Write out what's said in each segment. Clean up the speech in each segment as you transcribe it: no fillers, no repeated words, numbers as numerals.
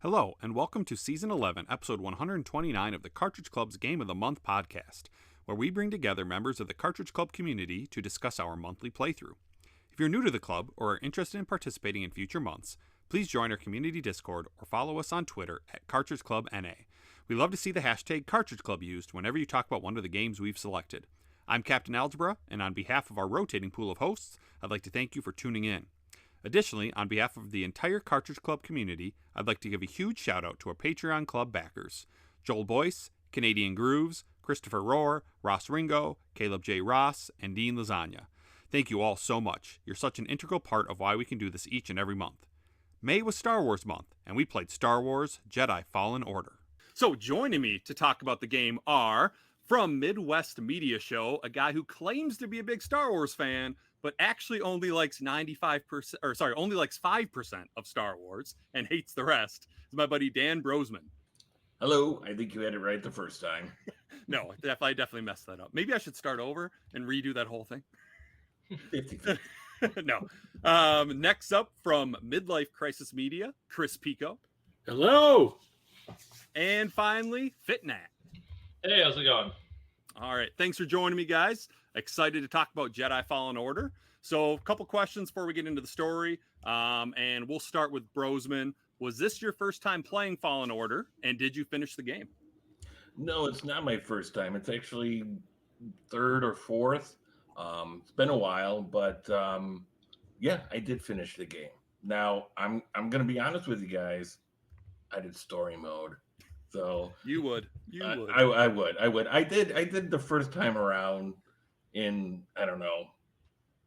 Hello, and welcome to Season 11, Episode 129 of the Cartridge Club's Game of the Month podcast, where we bring together members of the Cartridge Club community to discuss our monthly playthrough. If you're new to the club or are interested in participating in future months, please join our community Discord or follow us on Twitter at Cartridge Club NA. We love to see the hashtag Cartridge Club used whenever you talk about one of the games we've selected. I'm Captain Algebra, and on behalf of our rotating pool of hosts, I'd like to thank you for tuning in. Additionally, on behalf of the entire Cartridge Club community, I'd like to give a huge shout out to our Patreon Club backers: Joel Boyce, Canadian Grooves, Christopher Rohr, Ross Ringo, Caleb J. Ross, and Dean Lasagna. Thank you all so much. You're such an integral part of why we can do this each and every month. May was Star Wars month, and we played Star Wars Jedi Fallen Order. So joining me to talk about the game are, from Midwest Media Show, a guy who claims to be a big Star Wars fan, but actually only likes 5% of Star Wars and hates the rest, is my buddy Dan Brosman. Hello, I think you had it right the first time. No, I definitely messed that up. Maybe I should start over and redo that whole thing. 50-50. No. Next up, from Midlife Crisis Media, Chris Pico. Hello. And finally, Fitgnat. Hey, how's it going? All right. Thanks for joining me, guys. Excited to talk about Jedi Fallen Order. So a couple questions before we get into the story. And we'll start with Brosman. Was this your first time playing Fallen Order? And did you finish the game? No, it's not my first time. It's actually third or fourth. It's been a while, but yeah, I did finish the game. Now, I'm going to be honest with you guys. I did story mode. So you would. I would. I did the first time around in, I don't know,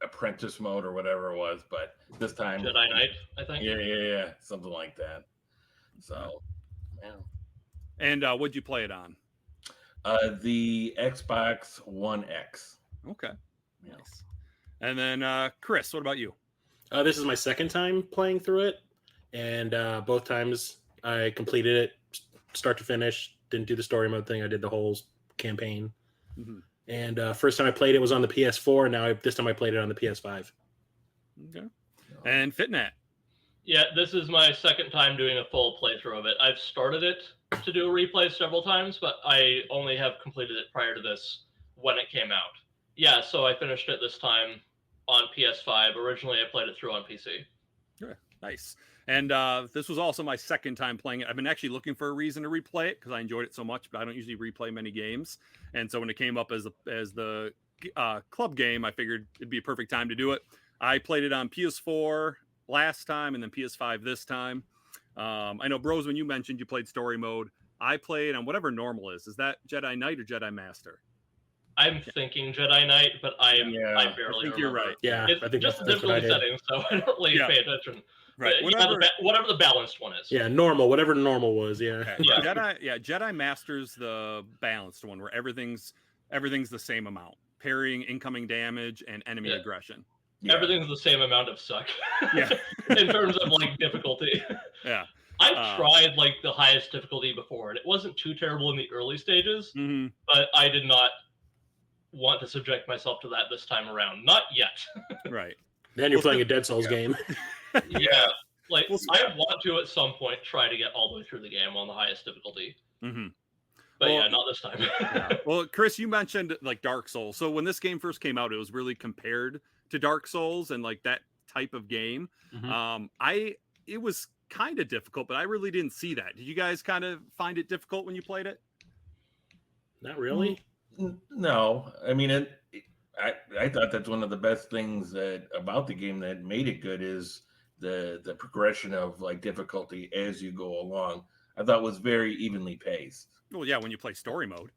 apprentice mode or whatever it was, but this time Jedi Knight, I think. Yeah, something like that. So, yeah. And what'd you play it on? The Xbox One X. Okay, nice. And then Chris, what about you? This is my second time playing through it, and both times I completed it start to finish. Didn't do the story mode thing. I did the whole campaign. Mm-hmm. And first time I played it was on the PS4. This time I played it on the PS5. Okay. And Fitgnat. Yeah, this is my second time doing a full playthrough of it. I've started it to do a replay several times, but I only have completed it prior to this when it came out. Yeah, so I finished it this time on PS5. Originally, I played it through on PC. Yeah, nice. And this was also my second time playing it. I've been actually looking for a reason to replay it because I enjoyed it so much, but I don't usually replay many games. And so when it came up as the club game, I figured it'd be a perfect time to do it. I played it on PS4 last time and then PS5 this time. I know, Bros, when you mentioned you played story mode, I played on whatever normal is. Is that Jedi Knight or Jedi Master? I'm thinking Jedi Knight, but I barely I think you're right. Yeah, it's I think just that's different settings, so I don't really pay attention. Right. Whatever the balanced one is. Yeah, normal. Whatever normal was. Yeah. Okay. Jedi Master's the balanced one where everything's the same amount. Parrying, incoming damage, and enemy aggression. Yeah. Everything's the same amount of suck. Yeah. In terms of difficulty. Yeah. I've tried the highest difficulty before, and it wasn't too terrible in the early stages, mm-hmm. but I did not want to subject myself to that this time around. Not yet. Right. Then you're playing a Dead Souls game. Yeah. I want to at some point try to get all the way through the game on the highest difficulty. Mm-hmm. But not this time. Yeah. Well, Chris, you mentioned Dark Souls. So when this game first came out, it was really compared to Dark Souls and that type of game. Mm-hmm. It was kind of difficult, but I really didn't see that. Did you guys kind of find it difficult when you played it? Not really. No, I mean, I thought that's one of the best things about the game that made it good is the progression of difficulty as you go along. I thought was very evenly paced. Well, yeah, when you play story mode.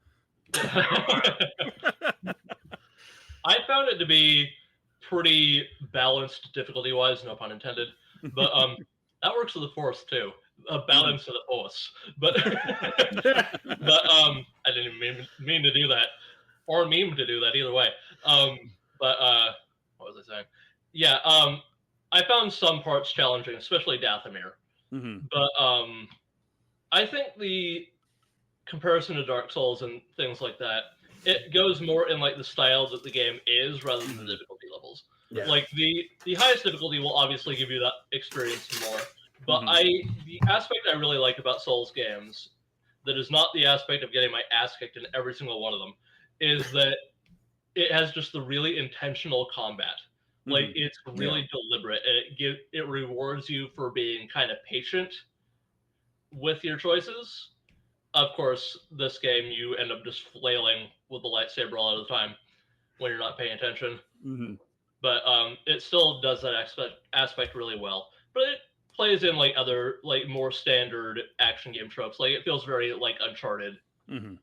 I found it to be pretty balanced difficulty-wise, no pun intended. But that works with the Force too. A balance of the Force. But I didn't even mean to do that, or meme to do that either way. What was I saying? Yeah. I found some parts challenging, especially Dathomir. Mm-hmm. But I think the comparison to Dark Souls and things like that, it goes more in the style that the game is rather than the difficulty levels. Yeah. The highest difficulty will obviously give you that experience more, But the aspect I really like about Souls games, that is not the aspect of getting my ass kicked in every single one of them, is that it has just the really intentional combat. Like it's really deliberate, and it rewards you for being kind of patient with your choices. Of course, this game you end up just flailing with the lightsaber all of the time when you're not paying attention. But it still does that aspect really well. But it plays in like other like more standard action game tropes. Like it feels very like Uncharted in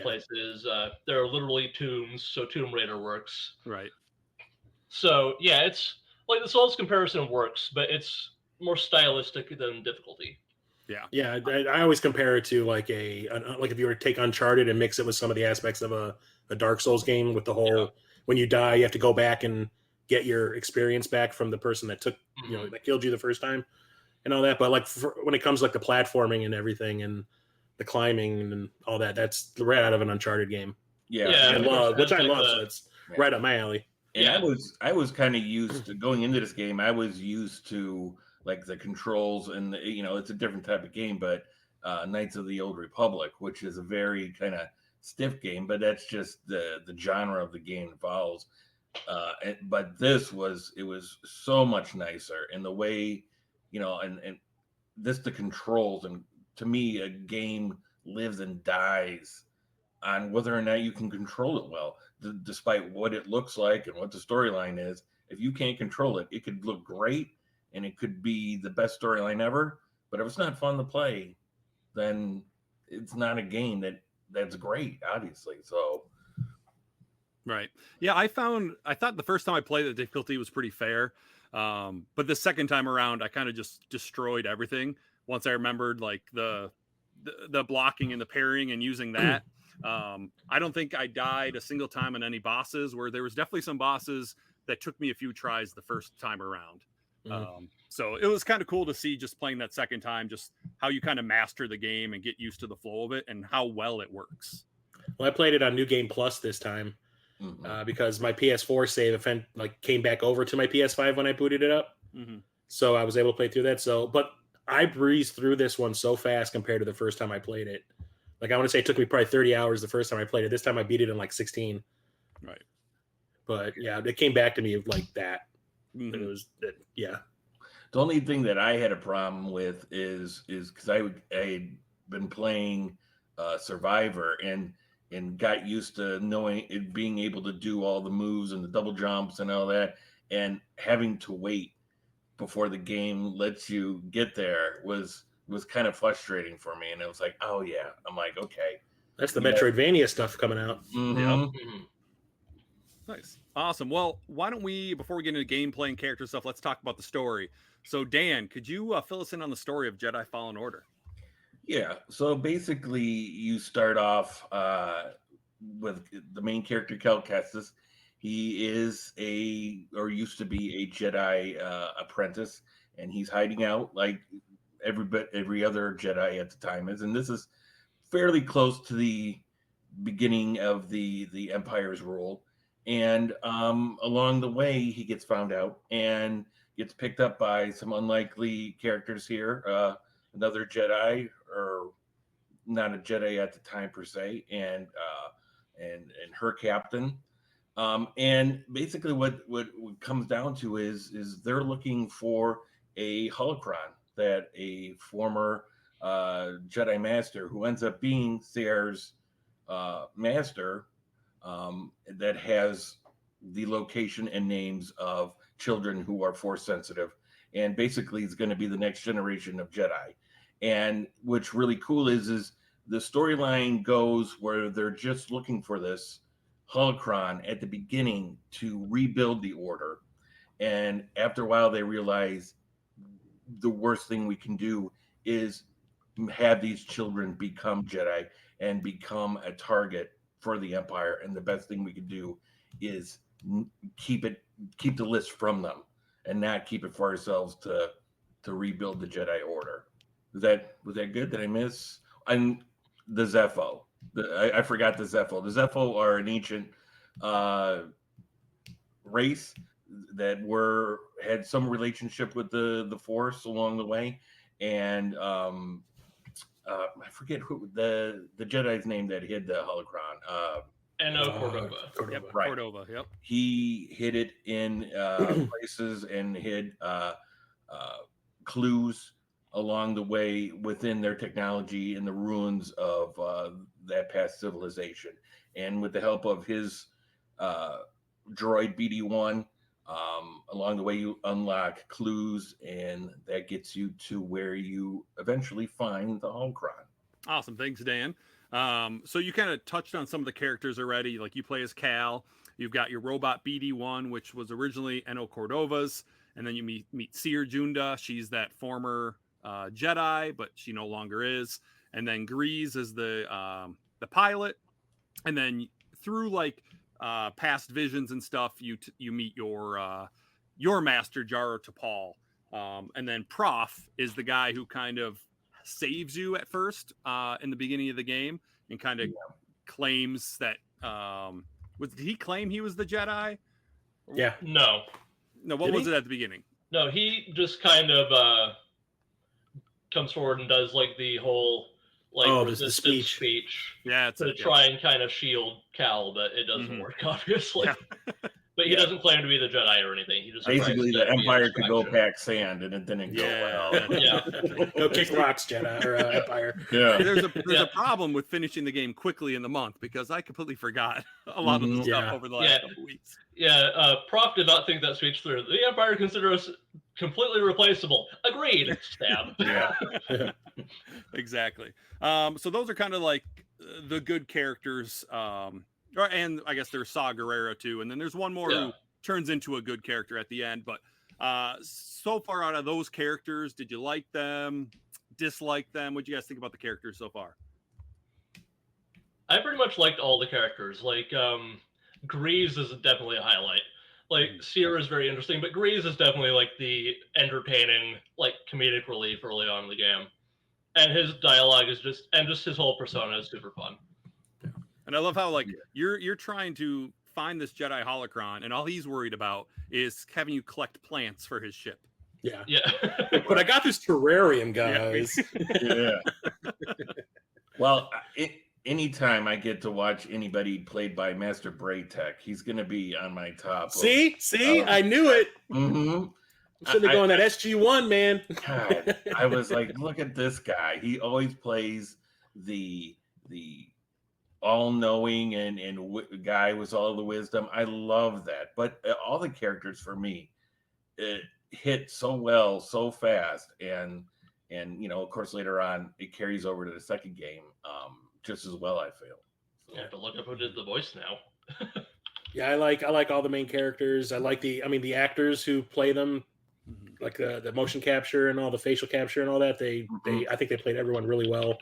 places. There are literally tombs, so Tomb Raider works. Right. So yeah, it's like the Souls comparison works, but it's more stylistic than difficulty. Yeah. I always compare it to like like if you were to take Uncharted and mix it with some of the aspects of a Dark Souls game with the whole when you die you have to go back and get your experience back from the person that took that killed you the first time and all that. But like when it comes like the platforming and everything and the climbing and all that, that's right out of an Uncharted game. Yeah, I love, so it's right up my alley. And I was kind of used to going into this game. I was used to like the controls and it's a different type of game, but Knights of the Old Republic, which is a very kind of stiff game, but that's just the genre of the game it follows. But it was so much nicer, and the way and this the controls, and to me a game lives and dies on whether or not you can control it well, despite what it looks like and what the storyline is. If you can't control it, it could look great and it could be the best storyline ever, but if it's not fun to play, then it's not a game that's great, obviously. So right. Yeah, I thought the first time I played the difficulty was pretty fair. But the second time around I kind of just destroyed everything once I remembered like the blocking and the parrying and using that. I don't think I died a single time on any bosses, where there was definitely some bosses that took me a few tries the first time around. So it was kind of cool to see, just playing that second time, just how you kind of master the game and get used to the flow of it and how well it works. Well, I played it on New Game Plus this time because my PS4 save came back over to my PS5 when I booted it up. So I was able to play through that. But I breezed through this one so fast compared to the first time I played it. Like I want to say it took me probably 30 hours the first time I played it. This time I beat it in like 16. Right. But yeah, it came back to me like that. It was The only thing that I had a problem with is because I had been playing Survivor and got used to knowing it, being able to do all the moves and the double jumps and all that, and having to wait before the game lets you get there was kind of frustrating for me. And it was like, oh yeah, I'm like, okay, that's the Metroidvania stuff coming out. Nice. Awesome. Well, why don't we, before we get into gameplay and character stuff, let's talk about the story. So Dan, could you fill us in on the story of Jedi Fallen Order? Yeah. So basically you start off with the main character, Cal Kestis. He is used to be a Jedi apprentice, and he's hiding out like every other Jedi at the time is. And this is fairly close to the beginning of the Empire's rule. And along the way, he gets found out and gets picked up by some unlikely characters here. Another Jedi, or not a Jedi at the time per se, and her captain. And basically, what comes down to is they're looking for a holocron that a former Jedi master, who ends up being Sayre's master, that has the location and names of children who are Force sensitive, and basically is going to be the next generation of Jedi. And what's really cool is the storyline goes where they're just looking for this holocron at the beginning to rebuild the Order, and after a while they realize the worst thing we can do is have these children become Jedi and become a target for the Empire, and the best thing we could do is keep the list from them and not keep it for ourselves to rebuild the Jedi Order. Was that good? Did I miss? And the Zepho. I forgot the Zepho. The Zepho are an ancient race that had some relationship with the Force along the way, and I forget who the Jedi's name that hid the holocron. Cordova. Yep, Right. Cordova. Yep. He hid it in places and hid clues along the way within their technology in the ruins of that past civilization. And with the help of his droid BD-1, along the way you unlock clues, and that gets you to where you eventually find the holocron. Awesome. Thanks, Dan. So you kind of touched on some of the characters already. Like you play as Cal. You've got your robot BD-1, which was originally Eno Cordova's. And then you meet Seer Junda. She's that former Jedi, but she no longer is. And then Grease is the pilot. And then through like past visions and stuff, you meet your master Jaro Tapal. And then Prof is the guy who kind of saves you at first in the beginning of the game and kind of claims that did he claim he was the Jedi? Yeah. No, what was it at the beginning? No, he just kind of comes forward and does like the whole resistance speech yeah, to try and kind of shield Cal, but it doesn't work, obviously. Yeah. But he doesn't claim to be the Jedi or anything. He just basically the Empire could go pack sand, and it didn't go well. Yeah. Go kick rocks, Jedi or Empire. Yeah. There's a problem with finishing the game quickly in the month because I completely forgot a lot of the stuff over the last couple weeks. Yeah, Prof did not think that speech through. The Empire considers us completely replaceable. Agreed. Stab. Yeah. Exactly. So those are kind of like the good characters. And I guess there's Saw Gerrera too, and then there's one more who turns into a good character at the end. But so far out of those characters, did you like them? Dislike them? What do you guys think about the characters so far? I pretty much liked all the characters. Like Grease is definitely a highlight. Like Seer is very interesting, but Grease is definitely like the entertaining, like comedic relief early on in the game. And his dialogue is just his whole persona is super fun. And I love how like you're trying to find this Jedi holocron, and all he's worried about is having you collect plants for his ship. Yeah. But I got this terrarium, guys. Yeah. Well, anytime I get to watch anybody played by Master Braytech, he's going to be on my top. See, I knew it. Mm-hmm. I'm sitting there going that SG-1, man. God, I was like, look at this guy. He always plays the all-knowing and guy with all the wisdom. I love that. But all the characters for me hit so well, so fast, and of course later on it carries over to the second game just as well, I feel. You have to look up who did the voice now. Yeah, I like all the main characters. I like the actors who play them, like the motion capture and all the facial capture and all that. I think they played everyone really well.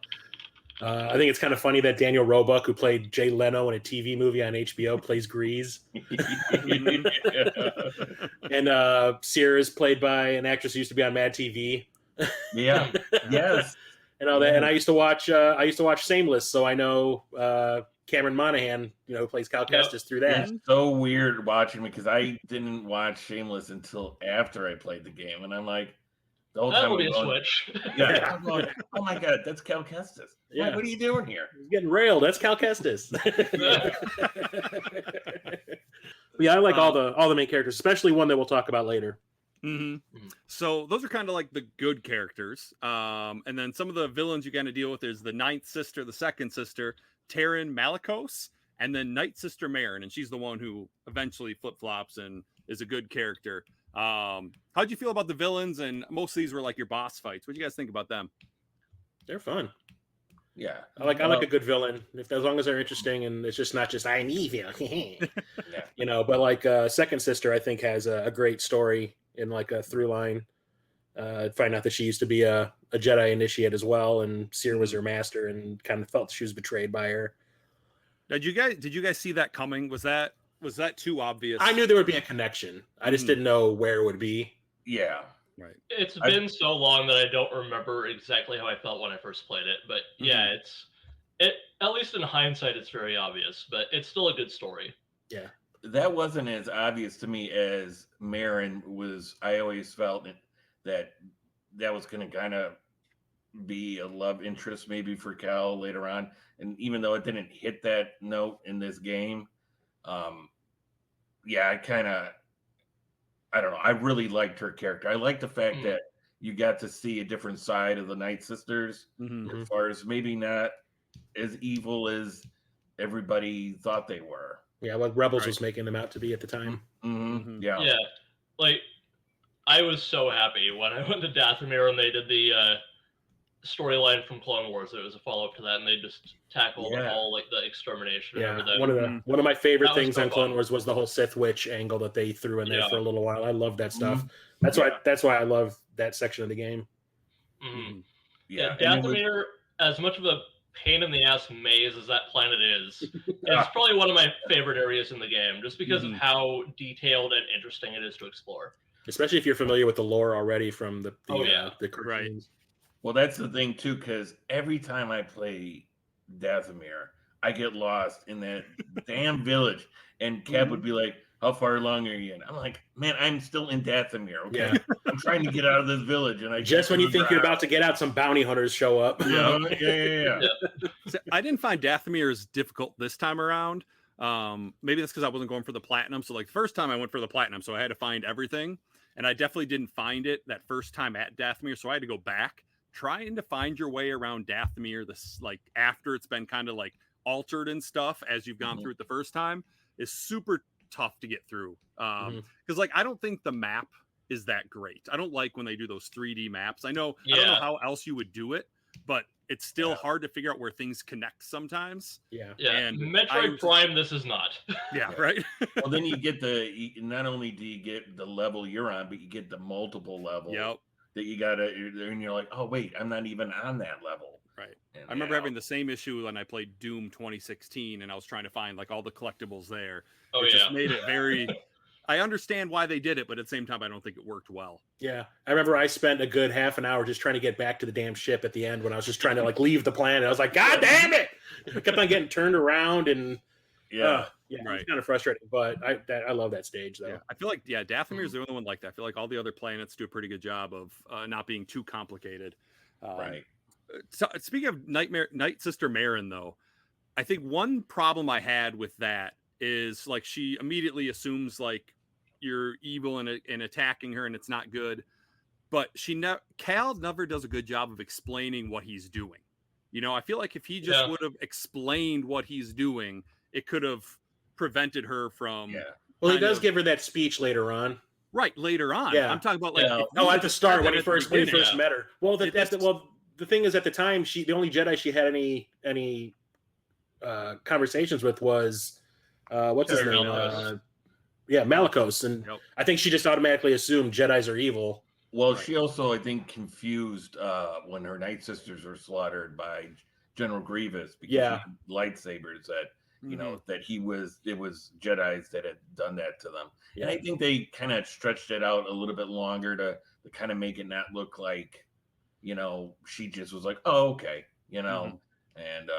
I think it's kind of funny that Daniel Roebuck, who played Jay Leno in a TV movie on HBO, plays Grease. And Seer is played by an actress who used to be on Mad TV. Yeah. Yes. And all that. And I used to watch Shameless, so I know Cameron Monaghan, who plays Cal Kestis through that. It's so weird watching me because I didn't watch Shameless until after I played the game, and I'm like, the whole time That'll be a switch. Yeah, I'm going, oh my god, that's Cal Kestis. Yeah. What are you doing here? He's getting railed. That's Cal Kestis. Yeah, I like all the main characters, especially one that we'll talk about later. Mm-hmm. So those are kind of like the good characters. And then some of the villains you kind of deal with is the ninth sister, the second sister, Taryn Malikos, and then Night Sister Marin, and she's the one who eventually flip-flops and is a good character. How'd you feel about the villains? And most of these were like your boss fights. What do you guys think about them? They're fun. Yeah, I like a good villain, as long as they're interesting and it's just not just I'm evil. yeah. But like Second Sister, I think has a great story in like a through line. Find out that she used to be a Jedi initiate as well, and Seer was her master, and kind of felt she was betrayed by her. Did you guys see that coming? Was that too obvious? I knew there would be a connection. I just didn't know where it would be. Yeah. Right. It's been so long that I don't remember exactly how I felt when I first played it, but yeah, it at least in hindsight, it's very obvious, but it's still a good story. Yeah. That wasn't as obvious to me as Marin was. I always felt that was going to kind of be a love interest maybe for Cal later on. And even though it didn't hit that note in this game, yeah, I don't know. I really liked her character. I like the fact that you got to see a different side of the Night Sisters, as far as maybe not as evil as everybody thought they were. Yeah, what Rebels was making them out to be at the time. Yeah. Yeah. Like, I was so happy when I went to Dathomir and they did the storyline from Clone Wars. It was a follow-up to that, and they just tackled all like the extermination and everything. One of my favorite things so on Clone fun. Wars was the whole Sith Witch angle that they threw in there for a little while. I love that stuff. Mm-hmm. That's why I love that section of the game. Yeah. Dathomir, as much of a pain in the ass maze as that planet is, it's probably one of my favorite areas in the game, just because of how detailed and interesting it is to explore. Especially if you're familiar with the lore already from the cartoons. Right. Well, that's the thing too, because every time I play Dathomir, I get lost in that damn village, and Cab would be like, "How far along are you in?" I'm like, "Man, I'm still in Dathomir. Okay, I'm trying to get out of this village." And just when you think you're about to get out, some bounty hunters show up. Yeah. So I didn't find Dathomir as difficult this time around. Maybe that's because I wasn't going for the platinum. So like first time I went for the platinum, so I had to find everything, and I definitely didn't find it that first time at Dathomir. So I had to go back. Trying to find your way around Dathomir, this like after it's been kind of like altered and stuff as you've gone through it the first time, is super tough to get through. Because like I don't think the map is that great. I don't like when they do those 3D maps. I don't know how else you would do it, but it's still hard to figure out where things connect sometimes. And Metroid Prime, this is not. Right. Well, then you get not only do you get the level you're on, but you get the multiple levels. That you gotta, and you're like, oh wait, I'm not even on that level. Right. And I remember having the same issue when I played Doom 2016, and I was trying to find like all the collectibles there. It just made it very. I understand why they did it, but at the same time, I don't think it worked well. Yeah, I remember I spent a good half an hour just trying to get back to the damn ship at the end when I was just trying to like leave the planet. I was like, God damn it! I kept on getting turned around and. It's kind of frustrating, but I love that stage though. I feel like Dathomir is the only one like that. I feel like all the other planets do a pretty good job of not being too complicated. So, speaking of Night Sister Marin, though, I think one problem I had with that is like she immediately assumes like you're evil and attacking her, and it's not good. But Cal never does a good job of explaining what he's doing. You know, I feel like if he just would have explained what he's doing, it could have prevented her from. Well, he does give her that speech later on. Right, later on. I'm talking about like at the start when he first met her. Well, the thing is, at the time, the only Jedi she had any conversations with was what's his name? Malicos, and I think she just automatically assumed Jedis are evil. Well, she also, I think, confused when her Night Sisters were slaughtered by General Grievous because he had lightsabers that. You know, that it was Jedis that had done that to them. And I think they kind of stretched it out a little bit longer to kind of make it not look like, you know, she just was like, oh, okay, you know. And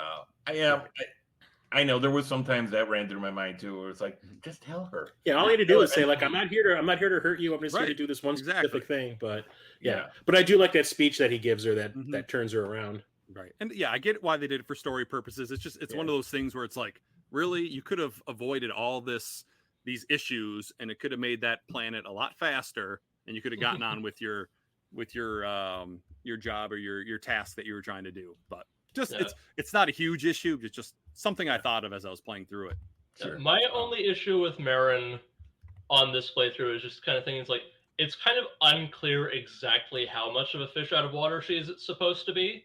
I know there was sometimes that ran through my mind too, where it's like, just tell her. Yeah, all you need to do is say, like, I'm not here to hurt you. I'm just here to do this one specific thing. But but I do like that speech that he gives her that turns her around. Right. And I get why they did it for story purposes. It's one of those things where it's like, really, you could have avoided all these issues, and it could have made that planet a lot faster, and you could have gotten on with your job or your task that you were trying to do. But it's not a huge issue. It's just something I thought of as I was playing through it. Sure. My only issue with Marin on this playthrough is just kind of things like it's kind of unclear exactly how much of a fish out of water she's supposed to be.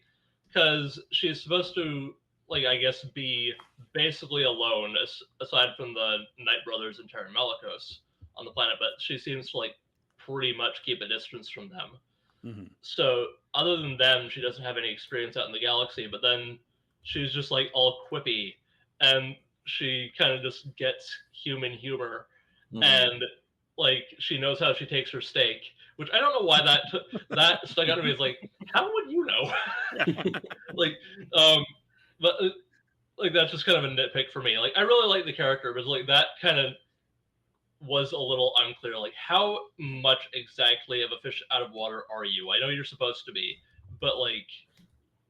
Because she's supposed to, like, I guess, be basically alone, aside from the Night Brothers and Terran Malicos on the planet, but she seems to, like, pretty much keep a distance from them. So, other than them, she doesn't have any experience out in the galaxy, but then she's just, like, all quippy, and she kind of just gets human humor, and, like, she knows how she takes her steak. Which I don't know why that stuck out to me. Is like, how would you know? But like that's just kind of a nitpick for me. Like I really like the character, but like that kind of was a little unclear. Like how much exactly of a fish out of water are you? I know you're supposed to be, but like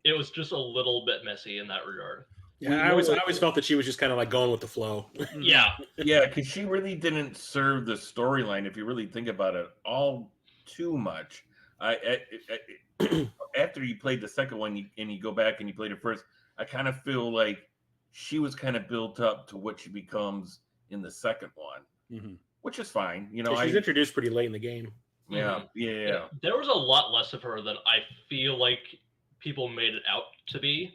it was just a little bit messy in that regard. Yeah, I always felt that she was just kind of like going with the flow. Yeah. Yeah, because she really didn't serve the storyline, if you really think about it, all too much. After you played the second one and you go back and you played it first, I kind of feel like she was kind of built up to what she becomes in the second one, which is fine. You know, she's introduced pretty late in the game. Yeah. There was a lot less of her than I feel like people made it out to be.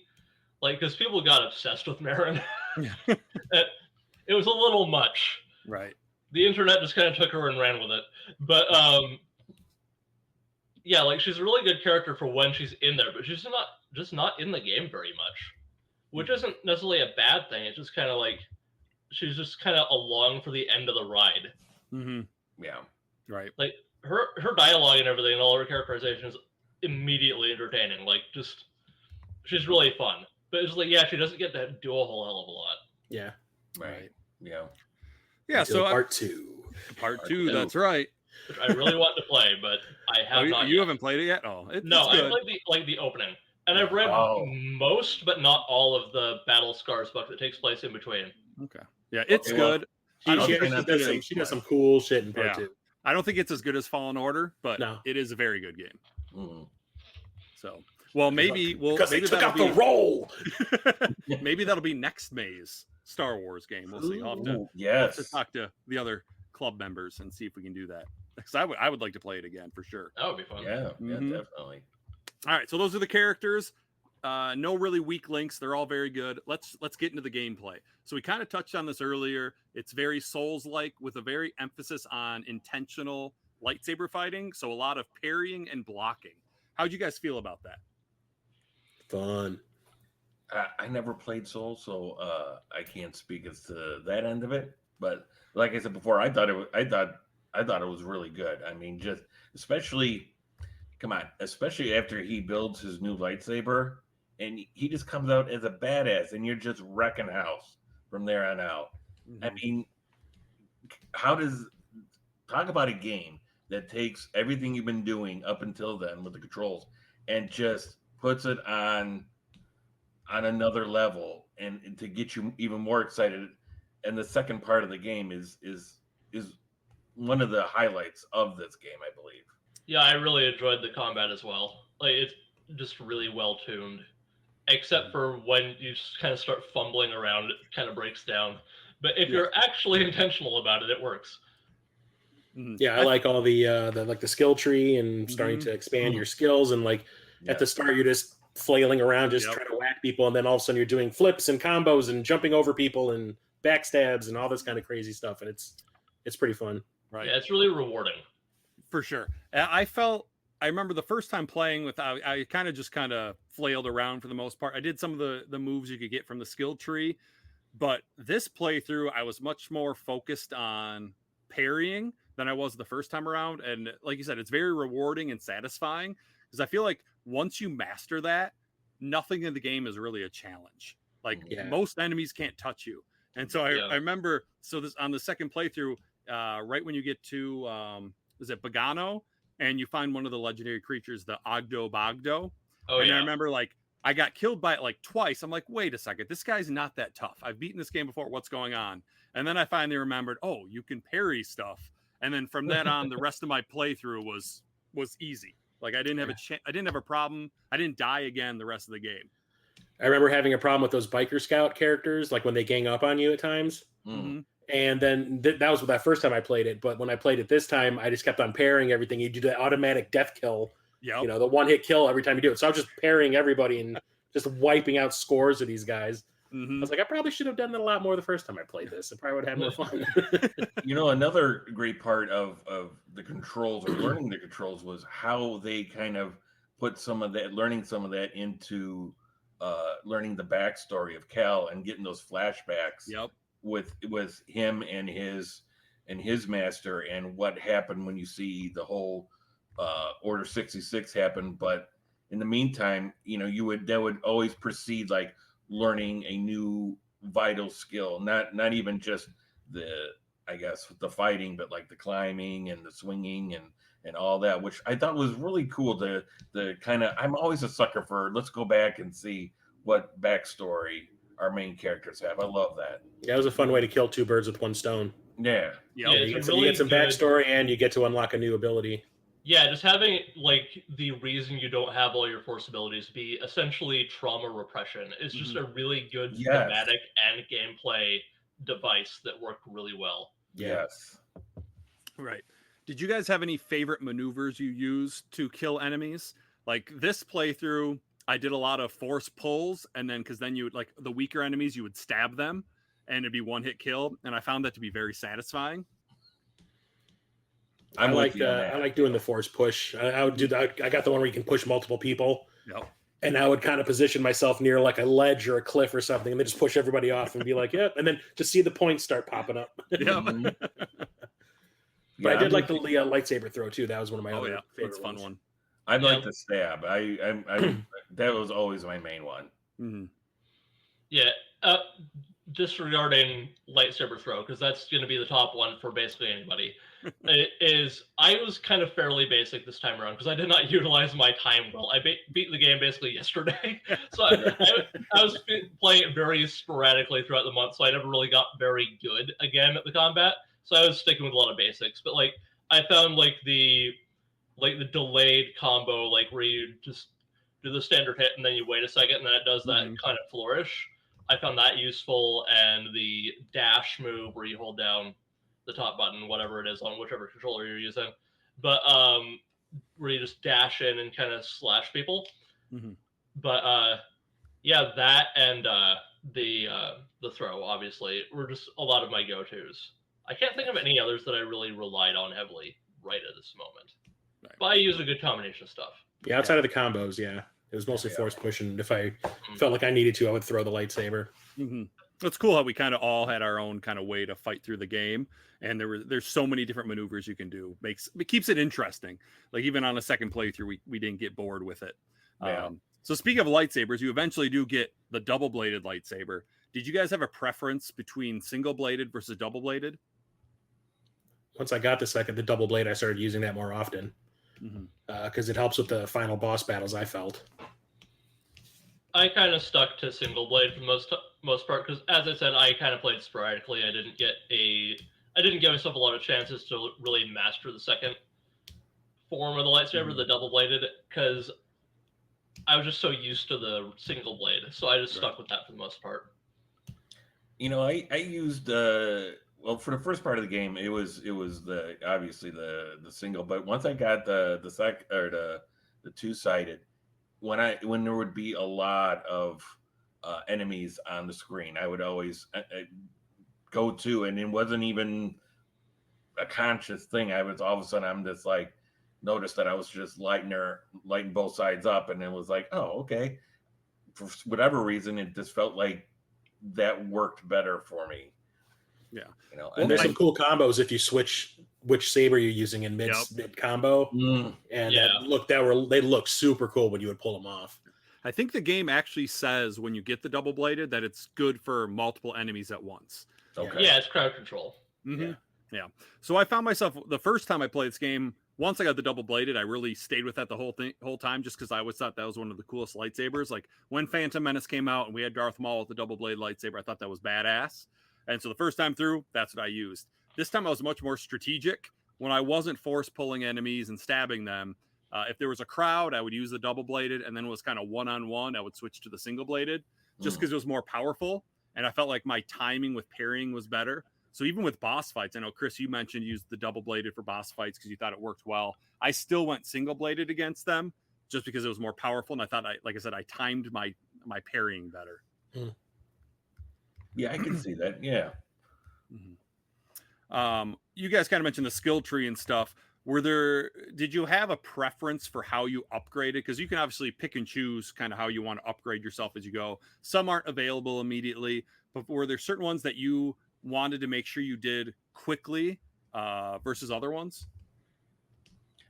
Like, because people got obsessed with Marin. It was a little much. Right. The internet just kind of took her and ran with it. But, yeah, like, she's a really good character for when she's in there, but she's just not in the game very much. Which isn't necessarily a bad thing. It's just kind of like, she's just kind of along for the end of the ride. Yeah. Right. Like, her dialogue and everything and all her characterization is immediately entertaining. Like, just, she's really fun. But it's like, yeah, she doesn't get to do a whole hell of a lot. Yeah. Right. Yeah. Yeah. Until So part two. Part two. That's right. Which I really want to play, but I have not. You haven't played it yet? Oh, no, it's I played the opening, and I've read most, but not all of the Battle Scars book that takes place in between. Okay. Yeah, it's good. She does some cool shit in part two. I don't think it's as good as Fallen Order, but no. It is a very good game. So, well, maybe because they took out the role. Maybe that'll be next May's Star Wars game. We'll see. I'll have to talk to the other club members and see if we can do that. Because I would like to play it again for sure. That would be fun. Yeah, definitely. All right, so those are the characters. No really weak links. They're all very good. Let's get into the gameplay. So we kind of touched on this earlier. It's very Souls-like with a very emphasis on intentional lightsaber fighting. So a lot of parrying and blocking. How'd you guys feel about that? Fun. I never played Souls, so I can't speak as to that end of it. But like I said before, I thought it was really good. I mean, just especially after he builds his new lightsaber and he just comes out as a badass and you're just wrecking house from there on out. I mean, talk about a game that takes everything you've been doing up until then with the controls and just puts it on another level and to get you even more excited. And the second part of the game is one of the highlights of this game, I believe. Yeah, I really enjoyed the combat as well. Like, it's just really well tuned, except for when you kind of start fumbling around, it kind of breaks down. But if you're actually intentional about it, it works. Yeah, I like all the skill tree and starting to expand your skills. And at the start, you're just flailing around, just trying to whack people, and then all of a sudden you're doing flips and combos and jumping over people and backstabs and all this kind of crazy stuff, and it's pretty fun. Right? Yeah, it's really rewarding. For sure. I remember the first time playing with, I kind of flailed around for the most part. I did some of the moves you could get from the skill tree, but this playthrough, I was much more focused on parrying than I was the first time around. And like you said, it's very rewarding and satisfying because I feel like once you master that, nothing in the game is really a challenge. Like most enemies can't touch you. And so I remember, this on the second playthrough, right when you get to, is it Bogano? And you find one of the legendary creatures, the Ogdo Bogdo. I remember I got killed by it twice. I'm like, wait a second, this guy's not that tough. I've beaten this game before. What's going on? And then I finally remembered, oh, you can parry stuff. And then from then on, the rest of my playthrough was easy. I didn't have I didn't have a problem. I didn't die again the rest of the game. I remember having a problem with those biker scout characters, when they gang up on you at times. And then that was that first time I played it. But when I played it this time, I just kept on parrying everything. You do the automatic death kill, the one-hit kill every time you do it. So I was just parrying everybody and just wiping out scores of these guys. I was like, I probably should have done that a lot more the first time I played this. I probably would have had more fun. Another great part of the controls or learning the controls was how they kind of put learning some of that into learning the backstory of Cal and getting those flashbacks with him and his master and what happened when you see the whole Order 66 happen. But in the meantime, that would always precede learning a new vital skill, not even just the I guess, with the fighting, but like the climbing and the swinging and all that, which I thought was really cool. The kind of, I'm always a sucker for, let's go back and see what backstory our main characters have. I love that. Yeah, it was a fun way to kill two birds with one stone. Yeah. Yeah, You get some backstory, and you get to unlock a new ability. Yeah, just having like the reason you don't have all your force abilities be essentially trauma repression is just a really good thematic and gameplay device that worked really well. Yes. Right. Did you guys have any favorite maneuvers you used to kill enemies? Like this playthrough, I did a lot of force pulls, and then because then you would, like the weaker enemies, you would stab them, and it'd be one hit kill, and I found that to be very satisfying. I like doing the force push. I would do that. I got the one where you can push multiple people. Yep. And I would kind of position myself near like a ledge or a cliff or something, and then just push everybody off and be like, "Yep," and then just see the points start popping up. Yep. But I did like the lightsaber throw too. That was one of my other favorite fun ones. one. I'd like the stab. I that was always my main one. Mm-hmm. Yeah. Disregarding lightsaber throw, because that's going to be the top one for basically anybody. I was kind of fairly basic this time around because I did not utilize my time well. I beat the game basically yesterday, so I was playing it very sporadically throughout the month, so I never really got very good again at the combat. So I was sticking with a lot of basics, but like I found like the delayed combo, like where you just do the standard hit and then you wait a second and then it does that kind of flourish. I found that useful, and the dash move where you hold down the top button, whatever it is on whichever controller you're using, but where you just dash in and kind of slash people. Mm-hmm. But yeah, that and the throw obviously were just a lot of my go-tos. I can't think of any others that I really relied on heavily right at this moment. Right. But I use a good combination of stuff. Yeah, outside of the combos, it was mostly force pushing. If I felt like I needed to, I would throw the lightsaber. Mm-hmm. It's cool how we kind of all had our own kind of way to fight through the game, and there's so many different maneuvers you can do. It keeps it interesting. Like even on a second playthrough, we didn't get bored with it. Yeah. So speaking of lightsabers, you eventually do get the double bladed lightsaber. Did you guys have a preference between single bladed versus double bladed? Once I got the double blade, I started using that more often because it helps with the final boss battles. I felt. I kind of stuck to single blade for the most part because, as I said, I kind of played sporadically. I didn't give myself a lot of chances to really master the second form of the lightsaber, the double bladed, because I was just so used to the single blade. So I just stuck with that for the most part. You know, I used well, for the first part of the game, it was obviously the single, but once I got the two-sided, when there would be a lot of enemies on the screen, I would always go to, and it wasn't even a conscious thing. I was all of a sudden I'm just like noticed that I was just lighting both sides up, and it was like, oh, okay. For whatever reason, it just felt like that worked better for me. Yeah, you know, and there's some cool combos if you switch which saber you're using in mid combo, and they look super cool when you would pull them off. I think the game actually says when you get the double bladed that it's good for multiple enemies at once. Okay. Yeah, it's crowd control. Mm-hmm. Yeah. So I found myself the first time I played this game. Once I got the double bladed, I really stayed with that the whole time, just because I always thought that was one of the coolest lightsabers. Like when Phantom Menace came out and we had Darth Maul with the double blade lightsaber, I thought that was badass. And so the first time through, that's what I used. This time I was much more strategic. When I wasn't force pulling enemies and stabbing them, if there was a crowd, I would use the double bladed, and then it was kind of one-on-one, I would switch to the single bladed, just because it was more powerful, and I felt like my timing with parrying was better. So even with boss fights, I know Chris, you mentioned you used the double bladed for boss fights because you thought it worked well. I still went single bladed against them just because it was more powerful, and I thought I timed my parrying better. Yeah, I can see that. Yeah. You guys kind of mentioned the skill tree and stuff. Did you have a preference for how you upgraded? Because you can obviously pick and choose kind of how you want to upgrade yourself as you go. Some aren't available immediately, but were there certain ones that you wanted to make sure you did quickly versus other ones?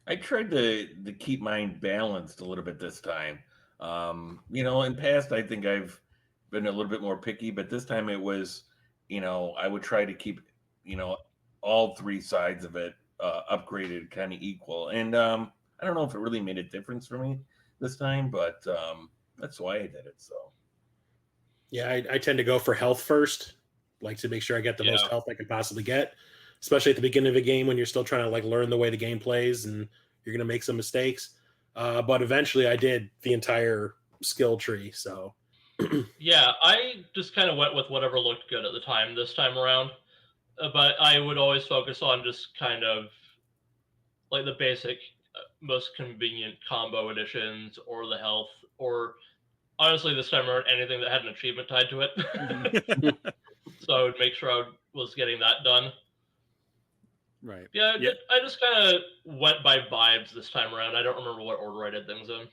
I tried to keep mine balanced a little bit this time. You know, in past, I think I've been a little bit more picky, but this time it was, you know, I would try to keep, you know, all three sides of it upgraded kind of equal. And I don't know if it really made a difference for me this time, but that's why I did it. So Yeah, I tend to go for health first, like to make sure I get the most health I can possibly get, especially at the beginning of a game when you're still trying to like learn the way the game plays and you're going to make some mistakes. But eventually I did the entire skill tree. So Yeah, I just kind of went with whatever looked good at the time this time around. But I would always focus on just kind of like the basic, most convenient combo additions or the health, or honestly, this time around, anything that had an achievement tied to it. So I would make sure I was getting that done. Right. Yeah, I just kind of went by vibes this time around. I don't remember what order I did things in.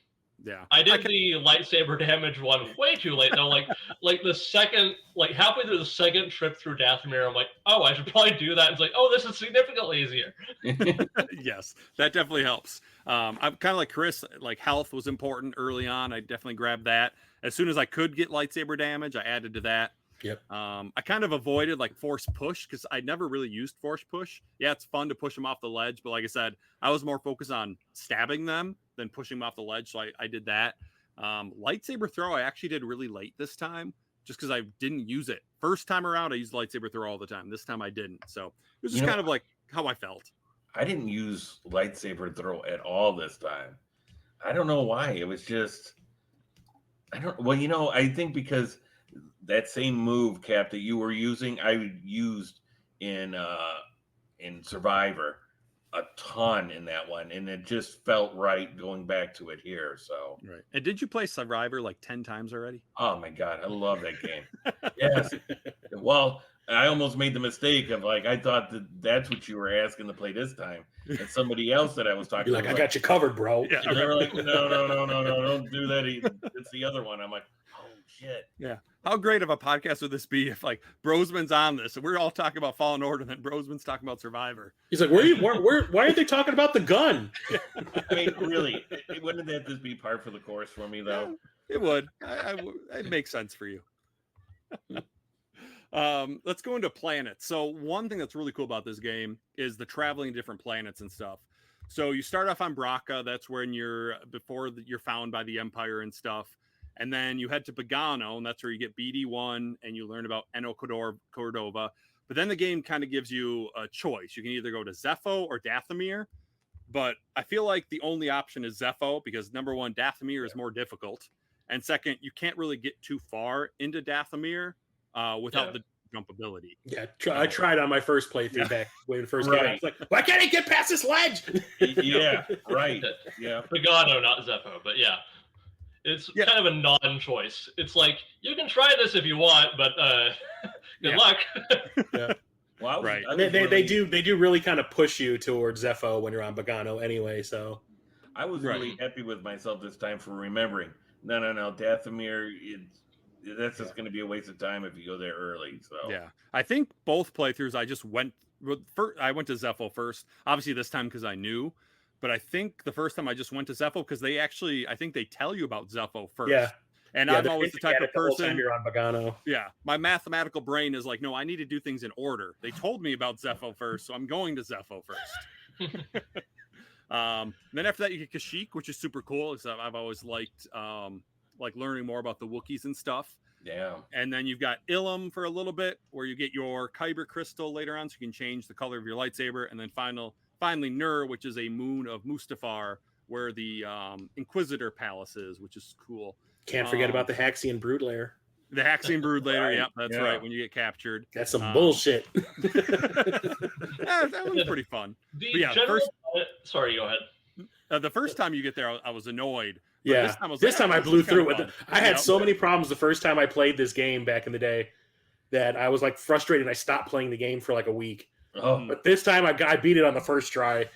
Yeah. I did the lightsaber damage one way too late though. Like the second, like halfway through the second trip through Dathomir, I'm like, oh, I should probably do that. It's like, oh, this is significantly easier. Yes, that definitely helps. I'm kind of like Chris. Like health was important early on. I definitely grabbed that as soon as I could get lightsaber damage. I added to that. Yep. I kind of avoided like force push because I never really used force push. Yeah, it's fun to push them off the ledge, but like I said, I was more focused on stabbing them than pushing them off the ledge. So I did that. Lightsaber throw, I actually did really late this time just because I didn't use it. First time around, I used lightsaber throw all the time. This time I didn't. So it was just kind of like how I felt. I didn't use lightsaber throw at all this time. I don't know why. It was just, I think because that same move, Cap, that you were using, I used in Survivor a ton in that one, and it just felt right going back to it here. So right. And did you play Survivor like 10 times already? Oh my god, I love that game. Yes. Well, I almost made the mistake of like I thought that's what you were asking to play this time, and somebody else that I was talking you're like, I got you covered, bro. Yeah, and they were like, no, don't do that. It's the other one. I'm like, oh shit. Yeah. How great of a podcast would this be if like Brosman's on this and we're all talking about Fallen Order and then Brosman's talking about Survivor? He's like, why aren't they talking about the gun? I mean, really, wouldn't that just be par for the course for me though? Yeah, it would. It makes sense for you. Let's go into planets. So one thing that's really cool about this game is the traveling to different planets and stuff. So you start off on Braca. That's when you're found by the Empire and stuff. And then you head to Pagano, and that's where you get BD1 and you learn about Eno Cordova. But then the game kind of gives you a choice. You can either go to Zepho or Dathomir. But I feel like the only option is Zepho because number one, Dathomir is more difficult. And second, you can't really get too far into Dathomir without the jump ability. Yeah, I tried on my first playthrough back when the first game. I was like, why can't I get past this ledge? Yeah, right. Yeah. Pagano, not Zepho, but yeah. It's kind of a non-choice. It's like, you can try this if you want, but good luck. Yeah. Well, right. They do really kind of push you towards Zepho when you're on Pagano anyway, so. I was really happy with myself this time for remembering. No, Dathomir, that's just going to be a waste of time if you go there early. So yeah, I think both playthroughs I just went to Zepho first. Obviously this time because I knew, but I think the first time I just went to Zepho because I think they tell you about Zepho first. Yeah. And I'm always the type of person. You're on Pagano. Yeah, my mathematical brain is like, no, I need to do things in order. They told me about Zepho first, so I'm going to Zepho first. Then after that, you get Kashyyyk, which is super cool. Because I've always liked learning more about the Wookiees and stuff. Yeah. And then you've got Ilum for a little bit, where you get your Kyber crystal later on, so you can change the color of your lightsaber. And then finally Nur, which is a moon of Mustafar, where the Inquisitor Palace is, which is cool. Can't forget about the Haxian Brood Lair. The Haxian Brood Lair, Right. yep, that's right, when you get captured. That's some bullshit. That was pretty fun. Sorry, go ahead. The first time you get there, I was annoyed. Yeah, this time I blew through it. I had so many problems the first time I played this game back in the day that I was like frustrated. I stopped playing the game for like a week. Oh. But this time I beat it on the first try.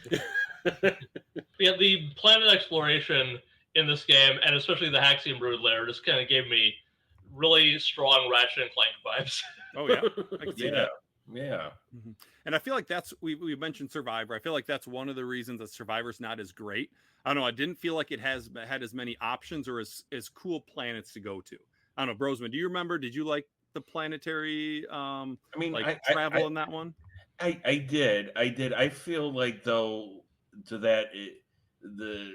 Yeah, the planet exploration in this game, and especially the Haxian Brood Lair, just kind of gave me really strong Ratchet and Clank vibes. Oh yeah, I can see that. Yeah. Mm-hmm. And I feel like we mentioned Survivor. I feel like that's one of the reasons that Survivor's not as great. I don't know. I didn't feel like it had as many options or as cool planets to go to. I don't know, Brosman, do you remember? Did you like the planetary travel in that one? I did. I feel like though the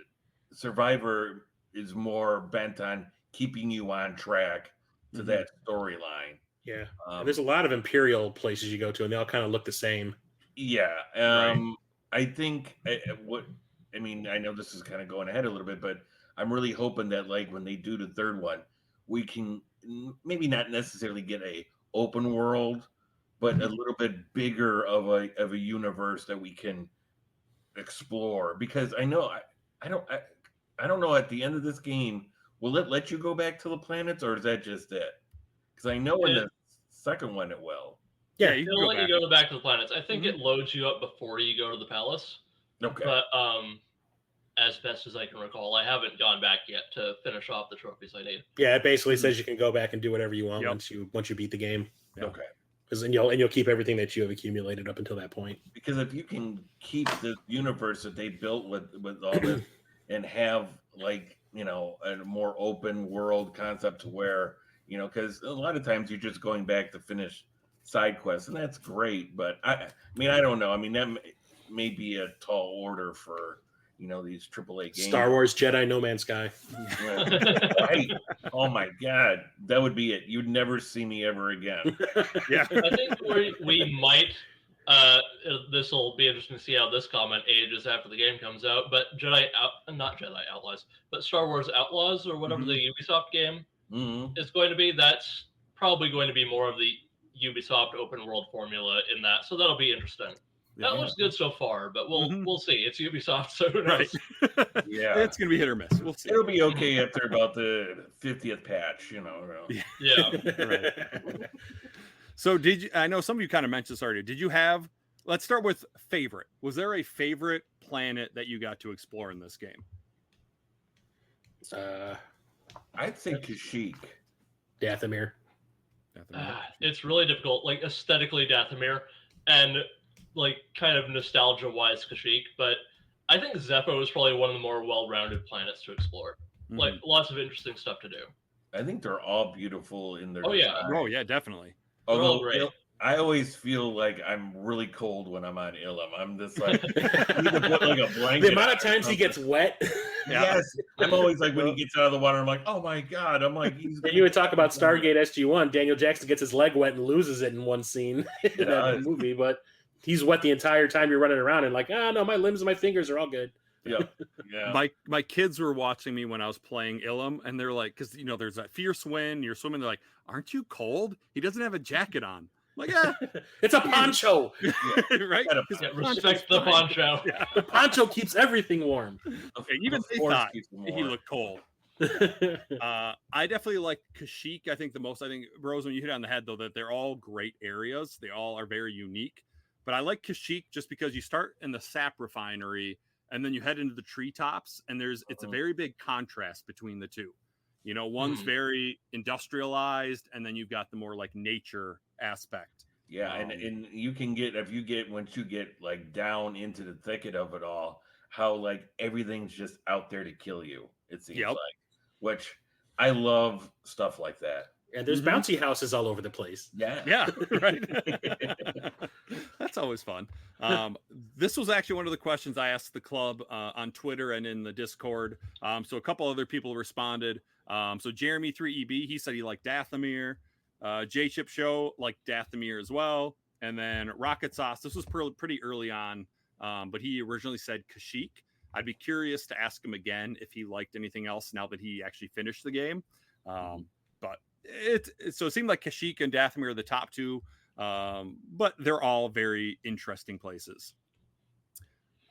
Survivor is more bent on keeping you on track to that storyline. Yeah. And there's a lot of Imperial places you go to, and they all kind of look the same. Yeah. Right. I think I mean, I know this is kind of going ahead a little bit, but I'm really hoping that like when they do the third one, we can maybe not necessarily get a open world, but a little bit bigger of a universe that we can explore. Because I know I don't know at the end of this game, will it let you go back to the planets or is that just it? Because I know in the second one it will. Yeah, you can It'll go let back. you go back to the planets. I think it loads you up before you go to the palace. Okay. But as best as I can recall, I haven't gone back yet to finish off the trophies I need. Yeah, it basically says you can go back and do whatever you want Yep. once you beat the game. Yeah. Okay. Because you'll keep everything that you have accumulated up until that point. Because if you can keep the universe that they built with all this and have like a more open world concept to where because a lot of times you're just going back to finish side quests and that's great, but I mean I don't know. I mean that may be a tall order for these AAA games. Star Wars Jedi No Man's Sky. Right. Oh my God, that would be it. You'd never see me ever again. Yeah. I think we might. This will be interesting to see how this comment ages after the game comes out. But not Jedi Outlaws, but Star Wars Outlaws or whatever the Ubisoft game is going to be. That's probably going to be more of the Ubisoft open world formula in that. So that'll be interesting. That looks good so far, but we'll see. It's Ubisoft, so who knows? Right. Yeah, It's gonna be hit or miss. We'll see. it'll be okay after about the 50th patch. Yeah. Right. So I know some of you kind of mentioned this already. Did you have? Let's start with favorite. Was there a favorite planet that you got to explore in this game? I'd say Kashyyyk. Dathomir. It's really difficult, like aesthetically Dathomir, and like kind of nostalgia-wise Kashyyyk, but I think Zepho is probably one of the more well-rounded planets to explore. Like lots of interesting stuff to do. I think they're all beautiful in their yeah. design. Oh yeah, definitely. Although great. I always feel like I'm really cold when I'm on Ilum. I'm just like, I need to put like a blanket. The amount of times he gets wet. Yes, I'm always like when he gets out of the water, I'm like, oh my God. I'm like, And you would talk about Stargate SG-1. Daniel Jackson gets his leg wet and loses it in one scene in that movie, but he's wet the entire time you're running around and like, no, my limbs and my fingers are all good. Yeah. My kids were watching me when I was playing Ilum, and they're like, because there's that fierce wind, you're swimming. They're like, "Aren't you cold? He doesn't have a jacket on." I'm like, yeah, it's a poncho, right? Respect the poncho. Yeah. The poncho keeps everything warm. Okay, even they thought he looked cold. I definitely like Kashyyyk. I think the most. I think Roseman, you hit on the head though that they're all great areas. They all are very unique. But I like Kashyyyk just because you start in the sap refinery. And then you head into the treetops, and it's a very big contrast between the two. One's very industrialized, and then you've got the more like nature aspect. Yeah, and you can once you get like down into the thicket of it all, how like everything's just out there to kill you. It seems like, which I love stuff like that. And there's bouncy houses all over the place. Yeah, right. That's always fun. This was actually one of the questions I asked the club on Twitter and in the Discord. So a couple other people responded. So Jeremy3EB, he said he liked Dathomir. J-Chip Show liked Dathomir as well. And then Rocket Sauce, this was pretty early on, but he originally said Kashyyyk. I'd be curious to ask him again if he liked anything else now that he actually finished the game. But it seemed like Kashyyyk and Dathomir are the top two, but they're all very interesting places.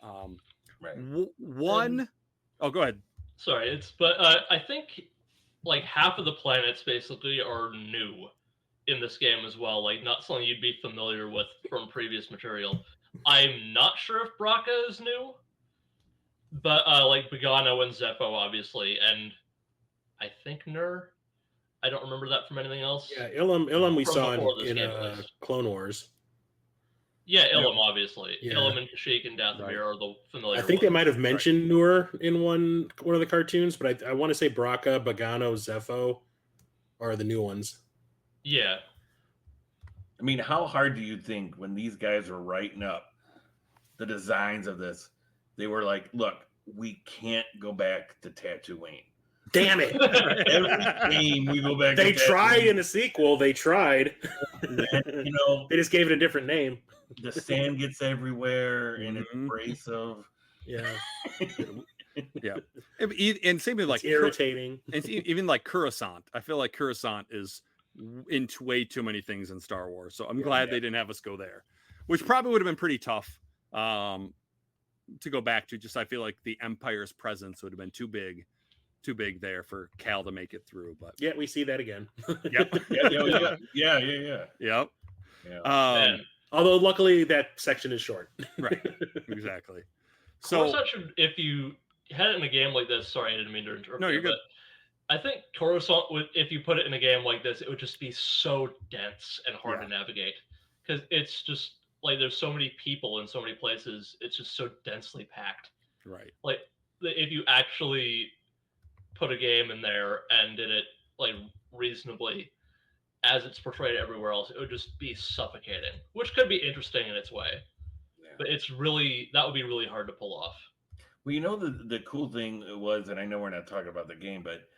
Right. Go ahead. Sorry, I think like half of the planets basically are new in this game as well. Like not something you'd be familiar with from previous material. I'm not sure if Braca is new, but like Bogano and Zepho obviously, and I think Nur. I don't remember that from anything else. Yeah, Ilum we saw in game, Clone Wars. Yeah, Ilum obviously. Yeah. Ilum and Kashyyyk and Dathomir are the familiar. I think they might have mentioned Nur in one of the cartoons, but I want to say Braca, Bogano, Zepho are the new ones. Yeah. I mean, how hard do you think when these guys were writing up the designs of this, they were like, look, we can't go back to Tatooine. Damn it. Every game we go back They to tried Tatooine. in a sequel. They tried. And, you know, They just gave it a different name. the sand gets everywhere and it's Mhm. abrasive. Yeah. Yeah, and same with like It's irritating. and even like Coruscant. I feel like Coruscant is into way too many things in Star Wars, so I'm glad they didn't have us go there, which probably would have been pretty tough to go back to. Just I feel like the Empire's presence would have been too big there for Cal to make it through. But Yeah, we see that again. yep, Yeah. Yep. Yeah. Although luckily that section is short. Right, exactly. So Coruscant should, if you had it in a game like this, sorry, I didn't mean to interrupt. No, you're good. But I think Coruscant would, if you put it in a game like this, it would just be so dense and hard to navigate because it's just like there's so many people in so many places. It's just so densely packed. right. Like if you actually put a game in there and did it like reasonably as it's portrayed everywhere else, it would just be suffocating, which could be interesting in its way. Yeah. But that would be really hard to pull off. Well, you know, the cool thing was, and I know we're not talking about the game, but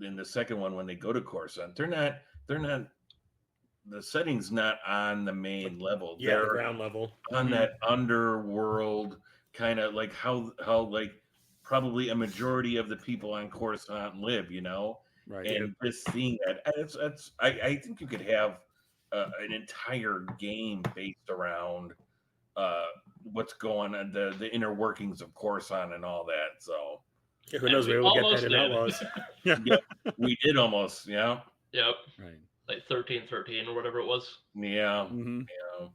in the second one, when they go to Coruscant, they're not, the setting's not on the main level. Yeah, the They're ground level. on that underworld kind of like how like probably a majority of the people on Coruscant live, you know? Right. And just seeing that, I think you could have an entire game based around what's going on, the inner workings of Coruscant and all that. So Yeah, who knows? Maybe we'll get that in almost Outlaws. we did almost, yeah. Yep. Right. Like 1313 or whatever it was. Yeah. Mm-hmm. Yeah.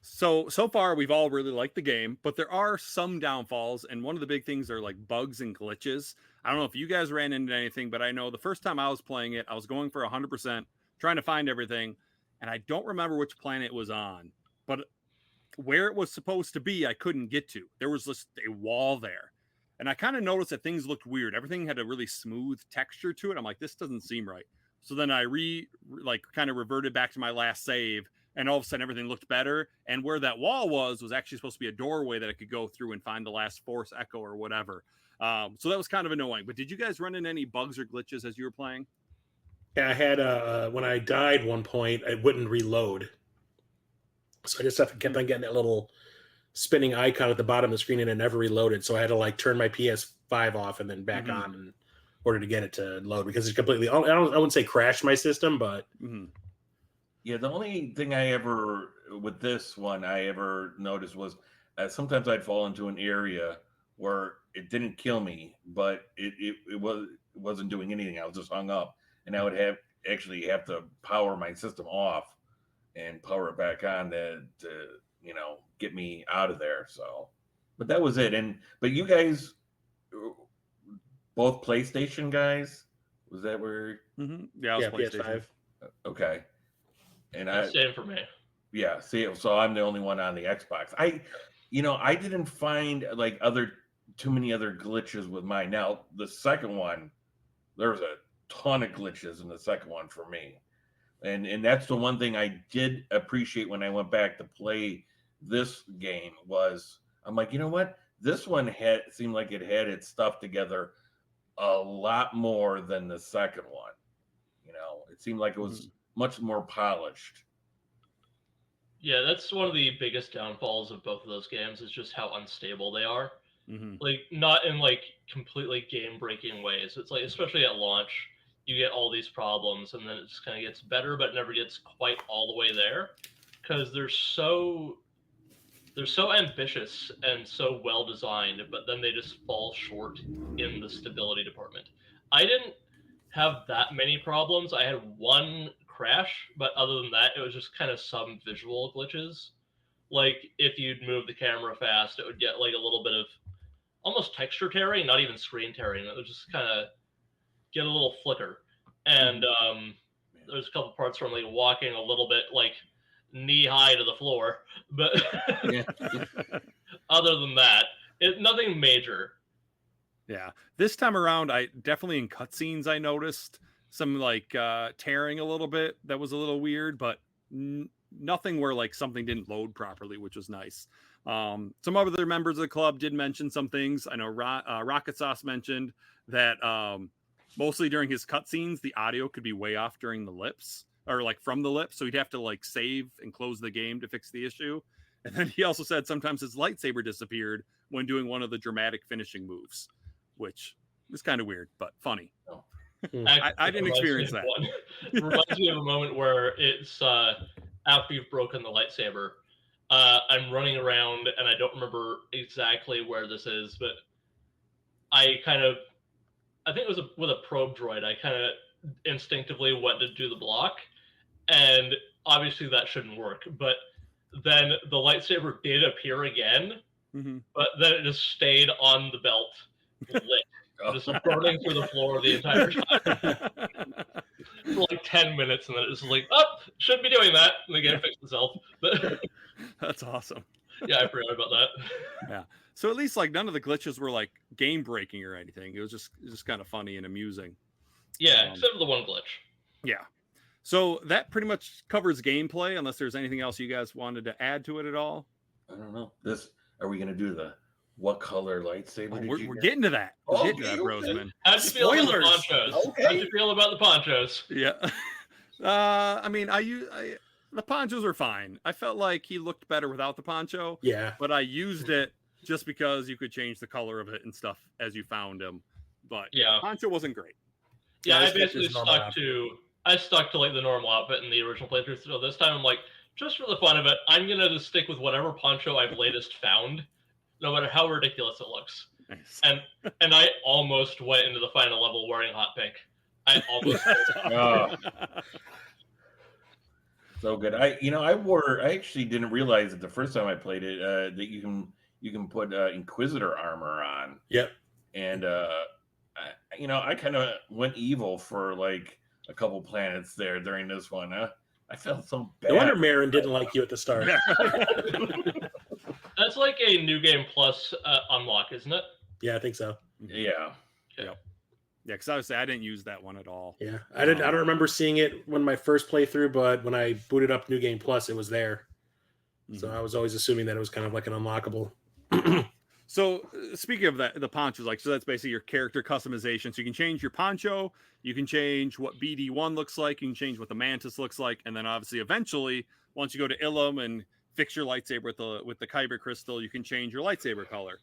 So far we've all really liked the game, but there are some downfalls, and one of the big things are like bugs and glitches. I don't know if you guys ran into anything, but I know the first time I was playing it, I was going for 100%, trying to find everything, and I don't remember which planet it was on, but where it was supposed to be, I couldn't get to. There was just a wall there, and I kind of noticed that things looked weird. Everything had a really smooth texture to it. I'm like, this doesn't seem right. So then I kind of reverted back to my last save, and all of a sudden everything looked better. And where that wall was actually supposed to be a doorway that I could go through and find the last Force Echo or whatever. So that was kind of annoying. But did you guys run into any bugs or glitches as you were playing? Yeah, I had when I died one point, I wouldn't reload. So I just kept on getting that little spinning icon at the bottom of the screen and it never reloaded. So I had to like turn my PS5 off and then back on in order to get it to load because it's completely, I wouldn't say crashed my system, but Yeah, the only thing I ever noticed was sometimes I'd fall into an area where it didn't kill me, but it wasn't doing anything. I was just hung up, and I would have to power my system off and power it back on to get me out of there. So, but that was it. But you guys, both PlayStation guys, was that where? Yeah, it was PlayStation. PS5. Okay. And Same for me. Yeah, see, so I'm the only one on the Xbox. I didn't find like too many other glitches with mine. Now the second one, there's a ton of glitches in the second one for me, and that's the one thing I did appreciate when I went back to play this game was I'm like, you know what, this one seemed like it had its stuff together a lot more than the second one. You know, it seemed like it was much more polished. Yeah, that's one of the biggest downfalls of both of those games is just how unstable they are. Like not in like completely game-breaking ways. It's like especially at launch, you get all these problems and then it just kind of gets better, but never gets quite all the way there because they're so ambitious and so well designed, but then they just fall short in the stability department. I didn't have that many problems. I had one crash, but other than that, it was just kind of some visual glitches. Like if you'd move the camera fast, it would get like a little bit of almost texture tearing, not even screen tearing. It would just kind of get a little flicker. And there's a couple parts where I'm like walking a little bit like knee high to the floor, but other than that, nothing major. Yeah, this time around, I definitely in cutscenes I noticed some like tearing a little bit. That was a little weird, but nothing where like something didn't load properly, which was nice. Some other members of the club did mention some things. I know Rocket Sauce mentioned that mostly during his cutscenes, the audio could be way off during the lips or like from the lips. So he'd have to like save and close the game to fix the issue. And then he also said sometimes his lightsaber disappeared when doing one of the dramatic finishing moves, which was kind of weird, but funny. Oh. I didn't experience that. It reminds me of a moment where it's after you've broken the lightsaber. I'm running around and I don't remember exactly where this is, but I think it was with a probe droid. I kind of instinctively went to do the block, and obviously that shouldn't work. But then the lightsaber did appear again, but then it just stayed on the belt, lit, just burning through the floor the entire time for like 10 minutes, and then it was like, shouldn't be doing that. And the game fixed itself. But that's awesome. Yeah, I forgot about that. Yeah. So at least like none of the glitches were like game breaking or anything. It was just kind of funny and amusing. Yeah, except for the one glitch. Yeah. So that pretty much covers gameplay, unless there's anything else you guys wanted to add to it at all. I don't know. Are we going to do the what color lightsaber? We're getting to that. We're getting to that, Roseman. How'd you feel about the ponchos? Okay. How'd you feel about the ponchos? Yeah. I mean, the ponchos are fine. I felt like he looked better without the poncho. Yeah. But I used it just because you could change the color of it and stuff as you found him. But yeah, poncho wasn't great. Yeah, I basically stuck to like the normal outfit in the original playthrough. So this time I'm like, just for the fun of it, I'm gonna just stick with whatever poncho I've latest found, no matter how ridiculous it looks. Nice. And I almost went into the final level wearing hot pink. I almost So good. I actually didn't realize that the first time I played it that you can put Inquisitor armor on. Yep. And I kind of went evil for like a couple planets there during this one. I felt so bad. No wonder Marin didn't like you at the start. That's like a New Game Plus unlock, isn't it? Yeah, I think so. Yeah. Yep. Yeah, because obviously I didn't use that one at all. Yeah, I don't remember seeing it when my first playthrough, but when I booted up New Game Plus, it was there. So I was always assuming that it was kind of like an unlockable. So speaking of that, the ponchos, so that's basically your character customization. So you can change your poncho, you can change what BD1 looks like, you can change what the Mantis looks like, and then obviously eventually, once you go to Ilum and fix your lightsaber with the Kyber crystal, you can change your lightsaber color.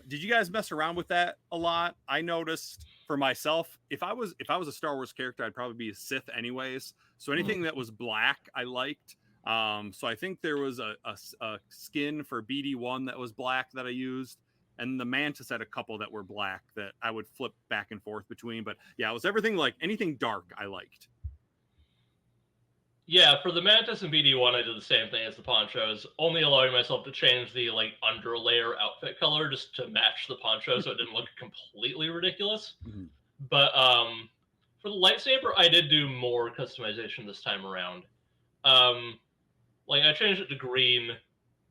Did you guys mess around with that a lot? I noticed for myself, if I was a Star Wars character, I'd probably be a Sith anyways. So anything that was black, I liked. So I think there was a skin for BD1 that was black that I used, and the Mantis had a couple that were black that I would flip back and forth between. But yeah, it was everything like anything dark I liked. Yeah, for the Mantis and BD1, I did the same thing as the ponchos, only allowing myself to change the like underlayer outfit color just to match the poncho so it didn't look completely ridiculous. But for the lightsaber, I did do more customization this time around. Like I changed it to green,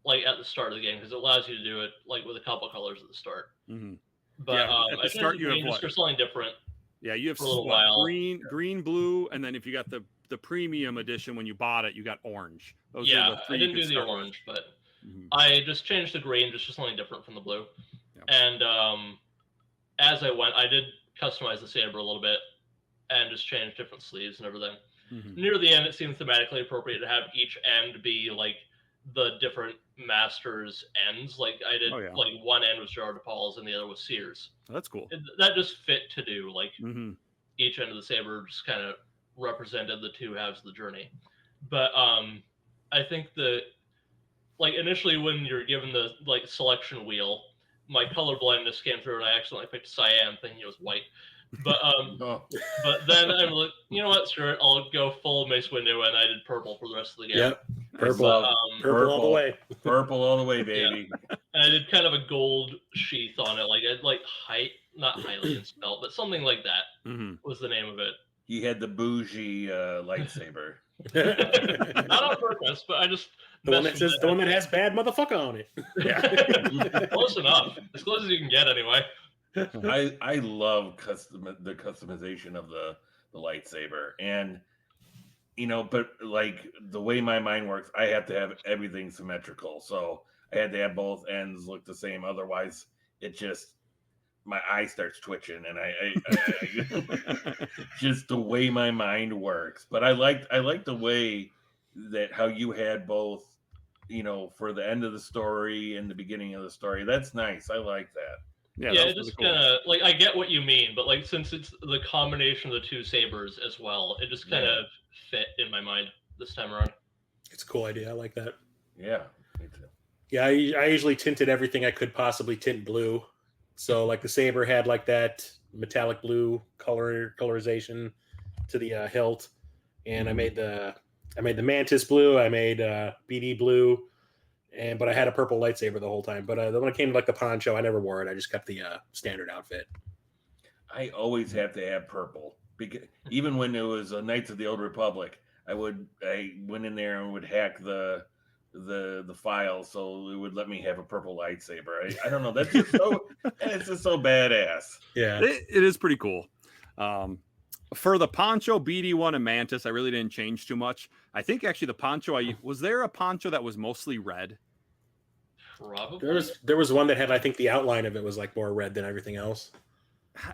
like at the start of the game because it allows you to do it like with a couple colors at the start. But yeah, at the start you have just for something different. Yeah, you have for a little while. green, blue, and then if you got the premium edition when you bought it, you got orange. Those yeah, are the three I didn't do the orange, but I just changed the green just for something different from the blue. Yep. And as I went, I did customize the saber a little bit and just change different sleeves and everything. Near the end, it seemed thematically appropriate to have each end be like the different masters' ends. Like I did, like one end was Gerard de Paul's and the other was Sears. Oh, that's cool. That just fit to do. Like each end of the saber just kind of represented the two halves of the journey. But I think initially when you're given the like selection wheel, my color blindness came through and I accidentally picked cyan thinking it was white. But but then I'm like, you know what, screw it, I'll go full Mace Windu, and I did purple for the rest of the game. Yep, purple all the way. Purple all the way, baby. Yeah. And I did kind of a gold sheath on it, like I'd like not Hylian spell, but something like that was the name of it. He had the bougie lightsaber. Not on purpose, but I just the one that has bad motherfucker on it. Yeah. Close enough. As close as you can get, anyway. I love the customization of the lightsaber, and but like the way my mind works, I have to have everything symmetrical. So I had to have both ends look the same. Otherwise, it just my eye starts twitching, and I just the way my mind works. But I like the way that how you had both, for the end of the story and the beginning of the story. That's nice. I like that. Yeah, that it just kind of like I get what you mean, but like since it's the combination of the two sabers as well, it just kind of fit in my mind this time around. It's a cool idea. I like that. Yeah, me too. Yeah, I usually tinted everything I could possibly tint blue. So like the saber had like that metallic blue colorization to the hilt, and I made the mantis blue. I made BD blue, but I had a purple lightsaber the whole time. But then when it came to like the poncho, I never wore it. I just kept the standard outfit. I always have to have purple because even when it was Knights of the Old Republic, I went in there and would hack the file so it would let me have a purple lightsaber. I don't know. That's just it's just so badass. Yeah, it is pretty cool. For the poncho, BD1 and Mantis, I really didn't change too much. I think actually the poncho, was there a poncho that was mostly red? Probably. There was one that had, I think the outline of it was like more red than everything else.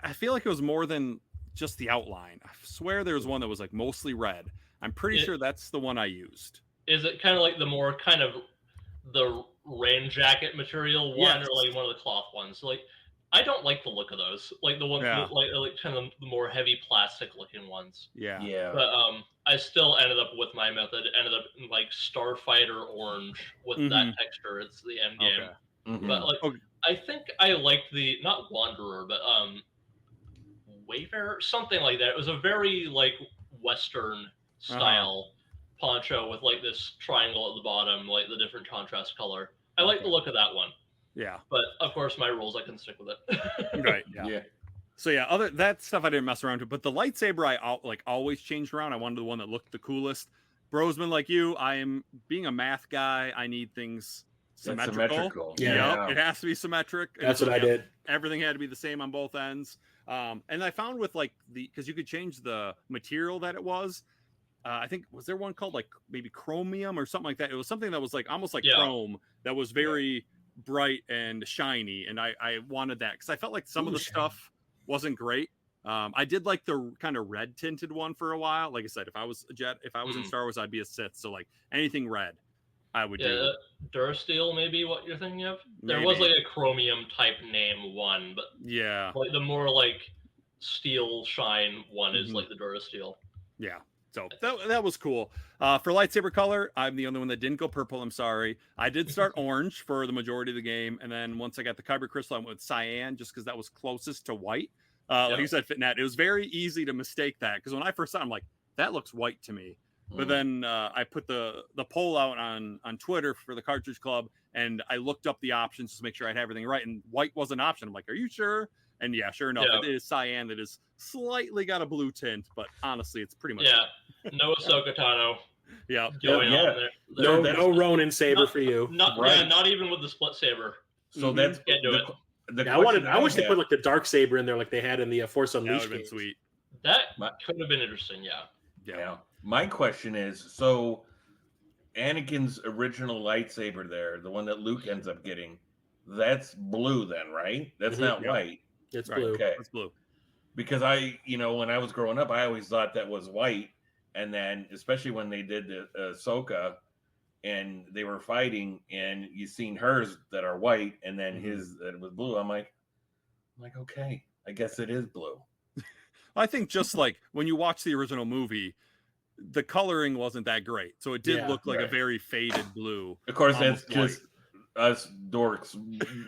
I feel like it was more than just the outline. I swear there was one that was like mostly red. I'm pretty sure that's the one I used. Is it kind of like the more kind of the rain jacket material one, or like one of the cloth ones? Like, I don't like the look of those. Like the ones like kind of the more heavy plastic looking ones. Yeah. But I still ended up with my method. Ended up in like Starfighter orange with that texture. It's the end game. Okay. Mm-hmm. But like, I think I liked the not Wanderer, but Wayfarer, something like that. It was a very like Western style poncho with like this triangle at the bottom, like the different contrast color. I like the look of that one. Yeah. But of course, my rules, I can stick with it. Right. Yeah. So yeah, that stuff I didn't mess around with. But the lightsaber I always changed around. I wanted the one that looked the coolest. Brosman, like you, I am being a math guy. I need things symmetrical. Yeah. Yep, it has to be symmetric. That's what I did. Everything had to be the same on both ends. And I found with like because you could change the material that it was. I think was there one called like maybe chromium or something like that. It was something that was like almost like chrome that was very bright and shiny, and I wanted that because I felt like some of the stuff wasn't great. I did like the kind of red tinted one for a while. Like I said, if I was in Star Wars, I'd be a Sith. So like anything red, I would do. Durasteel, maybe what you're thinking of. There was like a chromium type name one, but like the more like steel shine one is like the Durasteel. Yeah. So that was cool. For lightsaber color, I'm the only one that didn't go purple. I'm sorry. I did start orange for the majority of the game, and then once I got the Kyber crystal, I went with cyan just because that was closest to white. Like you said, Fitgnat, it was very easy to mistake that because when I first saw it, I'm like, that looks white to me. But then I put the poll out on Twitter for the Cartridge Club, and I looked up the options to make sure I had everything right, and white was an option. I'm like, are you sure? And yeah, sure enough, it is cyan that is slightly got a blue tint, but honestly, it's pretty much no Ahsoka Tano. No Ronin saber for you. Not even with the split saber. So that's can't do it. I wish they put like the dark saber in there, like they had in the Force Unleashed. That would have been sweet. That could have been interesting. Yeah. My question is, so Anakin's original lightsaber there, the one that Luke ends up getting, that's blue then, right? That's not white. It's blue. Okay. It's blue. Because when I was growing up, I always thought that was white. And then, especially when they did the Ahsoka and they were fighting and you seen hers that are white and then his that was blue, I'm like, okay, I guess it is blue. I think just like when you watch the original movie, the coloring wasn't that great. So it did look like a very faded blue. Of course, that's just us dorks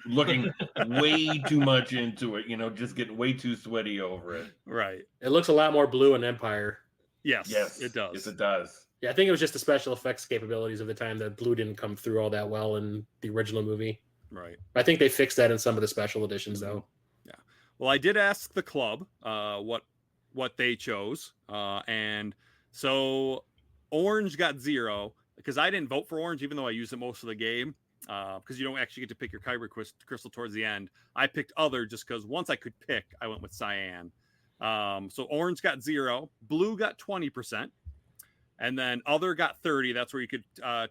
looking way too much into it, just getting way too sweaty over it. Right. It looks a lot more blue in Empire. Yes, it does. Yes, it does. Yeah, I think it was just the special effects capabilities of the time that blue didn't come through all that well in the original movie. Right. I think they fixed that in some of the special editions, though. Yeah. Well, I did ask the club what they chose, and so orange got 0 because I didn't vote for orange, even though I used it most of the game. Because you don't actually get to pick your Kyber crystal towards the end. I picked other just because once I could pick, I went with cyan. So orange got 0, blue got 20%, And then other got 30. That's where you could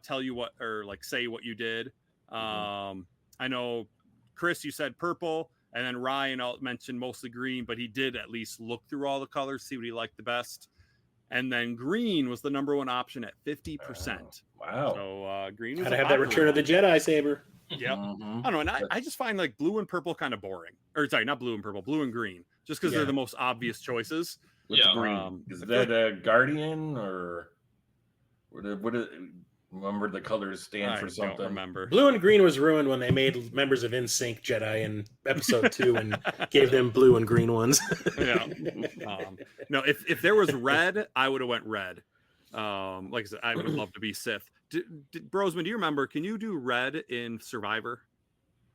tell you what, or like say what you did. I know, Chris, you said purple, and then Ryan mentioned mostly green, but he did at least look through all the colors, see what he liked the best. And then green was the number one option at 50%. Wow. So green was Gotta have that Return of the Jedi saber. Yep. I don't know, and I just find like blue and purple kind of boring. Or sorry, not blue and purple, blue and green, just because they're the most obvious choices. What's green? Is that a Guardian or what? Remember the colors stand for something? I don't remember. Blue and green was ruined when they made members of NSYNC Jedi in episode 2 and gave them blue and green ones. Yeah. No, if there was red, I would have went red. Like I said, I would love to be Sith. Brosman, do you remember? Can you do red in Survivor?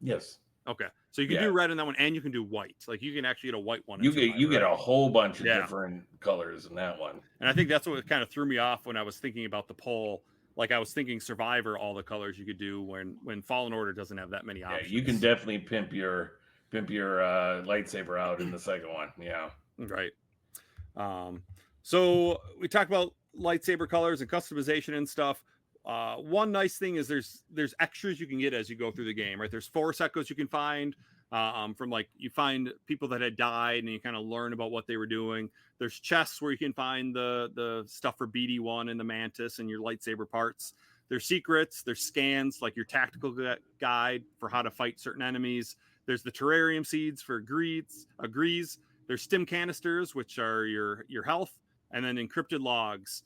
Yes. Okay, so you can do red in that one, and you can do white. Like you can actually get a white one. You get a whole bunch of different colors in that one. And I think that's what kind of threw me off when I was thinking about the poll. Like I was thinking Survivor, all the colors you could do when Fallen Order doesn't have that many options. Yeah, you can definitely pimp your lightsaber out in the second one. Yeah. Right. So we talked about lightsaber colors and customization and stuff. One nice thing is there's extras you can get as you go through the game, right? There's Force echoes you can find from like you find people that had died and you kind of learn about what they were doing. There's chests where you can find the stuff for BD1 and the Mantis and your lightsaber parts. There's secrets. There's scans like your tactical guide for how to fight certain enemies. There's the terrarium seeds for agrees. There's stim canisters, which are your health, and then encrypted logs.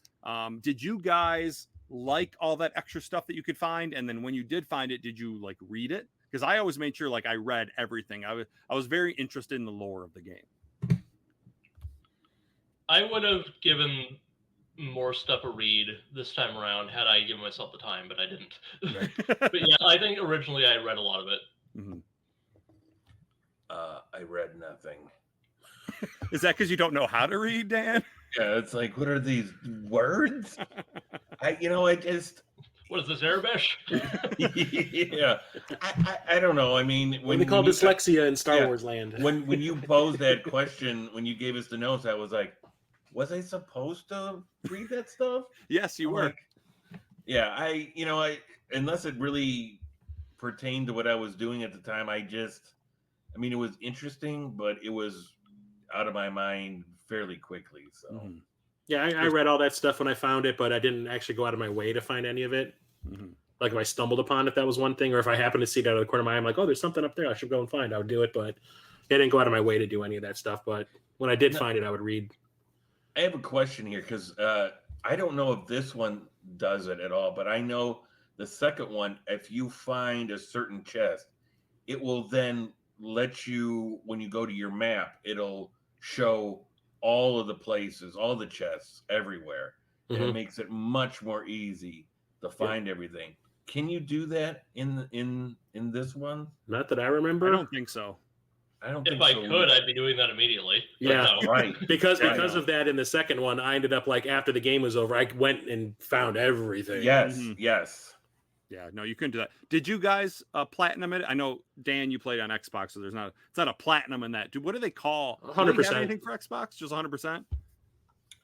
Did you guys like all that extra stuff that you could find? And then when you did find it, did you like read it? Because I always made sure like I read everything. I was very interested in the lore of the game. I would have given more stuff a read this time around had I given myself the time, but I didn't. But yeah, I think originally I read a lot of it. Mm-hmm. I read nothing. Is that because you don't know how to read, Dan? Yeah, it's like, what are these words? I just... What is this, Arabish? Yeah. I don't know. I mean... When they call dyslexia in Star Wars land. When you posed that question, when you gave us the notes, I was like, was I supposed to read that stuff? Yes, you were. Yeah, I unless it really pertained to what I was doing at the time, it was interesting, but it was out of my mind fairly quickly. So, yeah, I read all that stuff when I found it, but I didn't actually go out of my way to find any of it. Like if I stumbled upon it, that was one thing, or if I happened to see it out of the corner of my eye, I'm like, oh, there's something up there, I should go and find. I would do it, but I didn't go out of my way to do any of that stuff. But when I did find it, I would read. I have a question here because I don't know if this one does it at all, but I know the second one, if you find a certain chest, it will then let you, when you go to your map, it'll show all of the places, all the chests everywhere. And it makes it much more easy to find everything. Can you do that in this one? Not that I remember. I don't think so. I don't If think I so. could, I'd be doing that immediately. Yeah, no. Right. Because of that, in the second one, I ended up like after the game was over, I went and found everything. Yes, yes. Yeah, no, you couldn't do that. Did you guys platinum it? I know Dan, you played on Xbox, so it's not a platinum in that. What do they call? 100%. Anything for Xbox? Just 100%?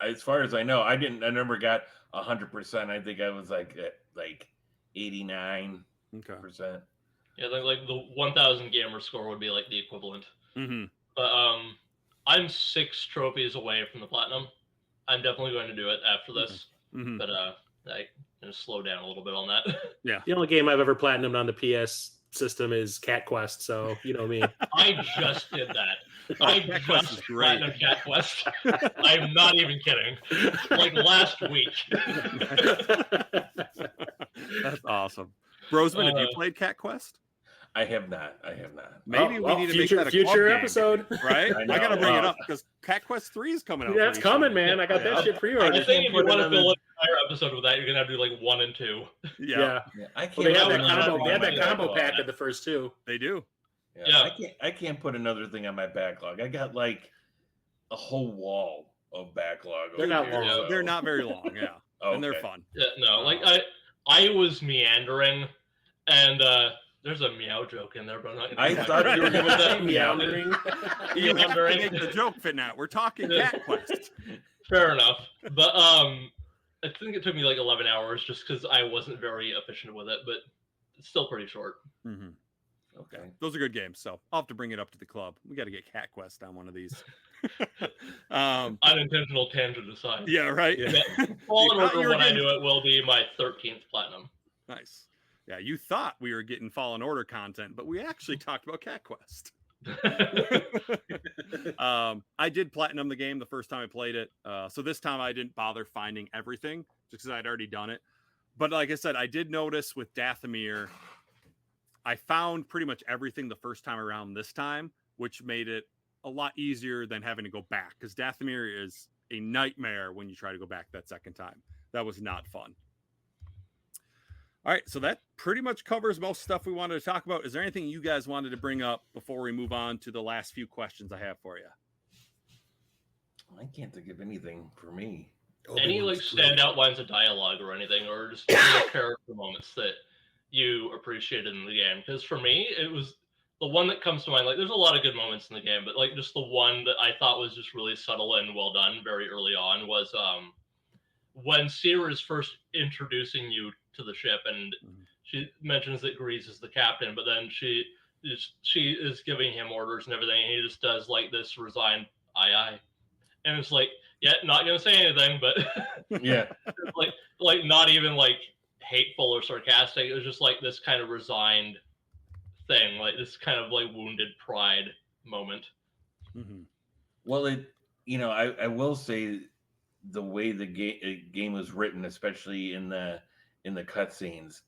As far as I know, I never got 100%. I think I was like 89%. Okay. Yeah, like the 1,000 gamer score would be like the equivalent. But I'm 6 trophies away from the platinum. I'm definitely going to do it after this. But I'm going to slow down a little bit on that. Yeah. The only game I've ever platinumed on the PS system is Cat Quest, so you know me. I just did that. I just platinumed Cat Quest. I'm not even kidding. Like last week. That's awesome. Brosman, have you played Cat Quest? I have not. Maybe we need to make that a future club episode, game, right? I gotta bring it up because Cat Quest 3 is coming out. Yeah, it's coming, soon. man. I got that shit pre-ordered. I think if you want to fill an entire episode with that, you're gonna have to do like 1 and 2. Yeah. I can't. Well, they had that combo pack of the first 2. They do. Yeah. I can't put another thing on my backlog. I got like a whole wall of backlog. They're not long. So. They're not very long. Yeah. And they're fun. Yeah, no, like I was meandering, and there's a meow joke in there, but I'm not. I thought you were going to say meandering. You have to make the joke, Fitgnat. We're talking Cat Quest. Fair enough, but I think it took me like 11 hours just because I wasn't very efficient with it, but it's still pretty short. Mm-hmm. Okay. Those are good games. So I'll have to bring it up to the club. We got to get Cat Quest on one of these. Unintentional tangent aside. Yeah, right. Yeah. Fallen thought you Order, were when I getting- do it, will be my 13th platinum. Nice. Yeah, you thought we were getting Fallen Order content, but we actually talked about Cat Quest. I did platinum the game the first time I played it. So this time I didn't bother finding everything just because I'd already done it. But like I said, I did notice with Dathomir, I found pretty much everything the first time around this time, which made it a lot easier than having to go back, because Dathomir is a nightmare when you try to go back that second time. That was not fun. All right, so that pretty much covers most stuff we wanted to talk about. Is there anything you guys wanted to bring up before we move on to the last few questions I have for you? I can't think of anything for me. Any like standout lines of dialogue or anything, or just character moments that you appreciated in the game? Because for me, it was the one that comes to mind. Like, there's a lot of good moments in the game, but like just the one that I thought was just really subtle and well done very early on was when Seer is first introducing you to the ship, and she mentions that Grease is the captain, but then she is giving him orders and everything, and he just does like this resigned aye, and it's like, yeah, not gonna say anything, but Yeah. like not even like hateful or sarcastic. It was just like this kind of resigned thing, like this kind of like wounded pride moment. Mm-hmm. Well, I will say the way the game was written, especially in the cutscenes.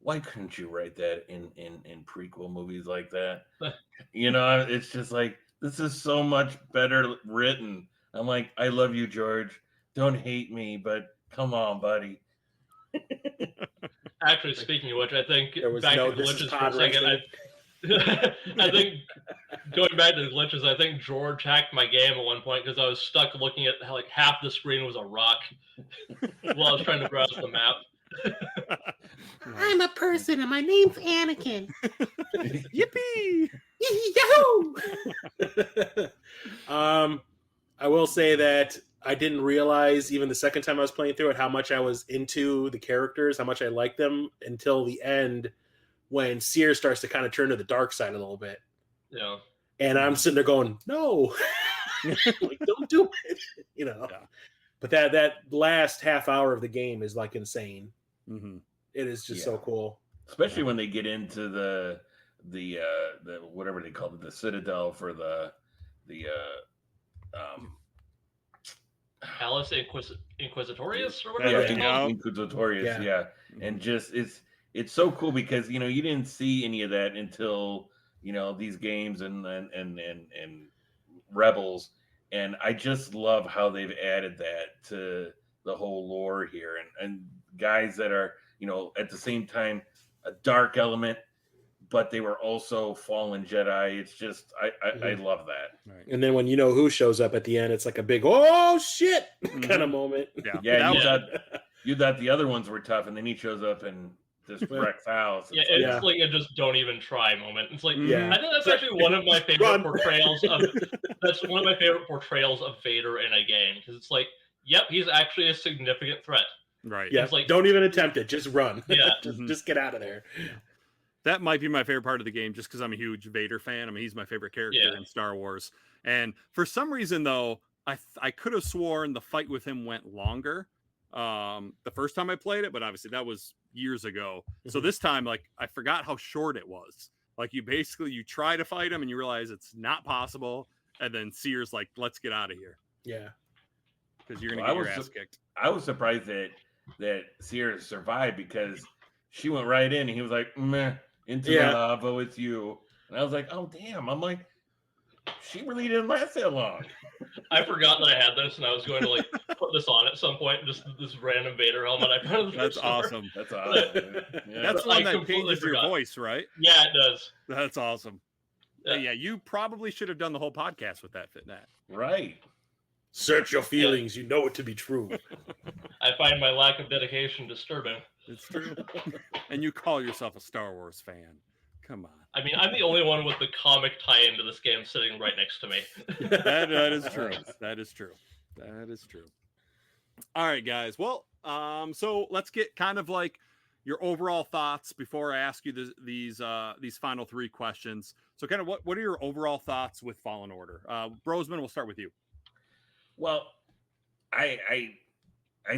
Why couldn't you write that in prequel movies like that? It's just like, this is so much better written. I'm like, I love you, George. Don't hate me, but come on, buddy. Actually, speaking of which, I think There was back no to this is glitches for pod a second. racing. I think going back to the glitches, I think George hacked my game at one point because I was stuck looking at how like half the screen was a rock while I was trying to browse the map. I'm a person and my name's Anakin. Yippee! Yahoo! I will say that I didn't realize even the second time I was playing through it how much I was into the characters, how much I liked them until the end when Seer starts to kind of turn to the dark side a little bit. Yeah. And I'm sitting there going, no, like, don't do it, Yeah. But that last half hour of the game is like insane. Mm-hmm. It is just so cool. Especially when they get into the whatever they call it, the Citadel for the Alice Inquisitorius or whatever. yeah, it's called. Inquisitorius, yeah. And just it's so cool because you didn't see any of that until these games and Rebels, and I just love how they've added that to the whole lore here, and guys that are at the same time a dark element, but they were also fallen Jedi. It's just I love that. Right. And then when who shows up at the end, it's like a big oh shit kind of moment. Yeah. You thought the other ones were tough, and then he shows up and just wrecks house. Yeah, it's like a just don't even try moment. It's like, Yeah. I think that's actually one of my favorite portrayals of Vader in a game, because it's like, yep, he's actually a significant threat. Right. Yeah, It's like, don't even attempt it. Just run. Yeah. just get out of there. That might be my favorite part of the game, just because I'm a huge Vader fan. I mean, he's my favorite character in Star Wars. And for some reason, though, I could have sworn the fight with him went longer the first time I played it, but obviously that was years ago. So this time, like, I forgot how short it was. Like, you try to fight him and you realize it's not possible, and then Seer's like, let's get out of here. Yeah. Because you're going to get your ass kicked. I was surprised that Seer survived, because she went right in and he was like, meh, into the lava with you. And I was like, oh, damn. I'm like, she really didn't last that long. I forgot that I had this, and I was going to like put this on at some point. Just this random Vader helmet I found. That's awesome. That's awesome. Yeah. That's the one that completely changes your forgot. voice, right? Yeah, it does. That's awesome. Yeah. Yeah, you probably should have done the whole podcast with that, Fitgnat. Right. Search your feelings. You know it to be true. I find my lack of dedication disturbing. It's true. And you call yourself a Star Wars fan. Come on. I mean, I'm the only one with the comic tie-in to this game sitting right next to me. That is true. That is true. That is true. All right, guys. Well, so let's get kind of like your overall thoughts before I ask you these final three questions. So, kind of what are your overall thoughts with Fallen Order? Brosman, we'll start with you. Well, I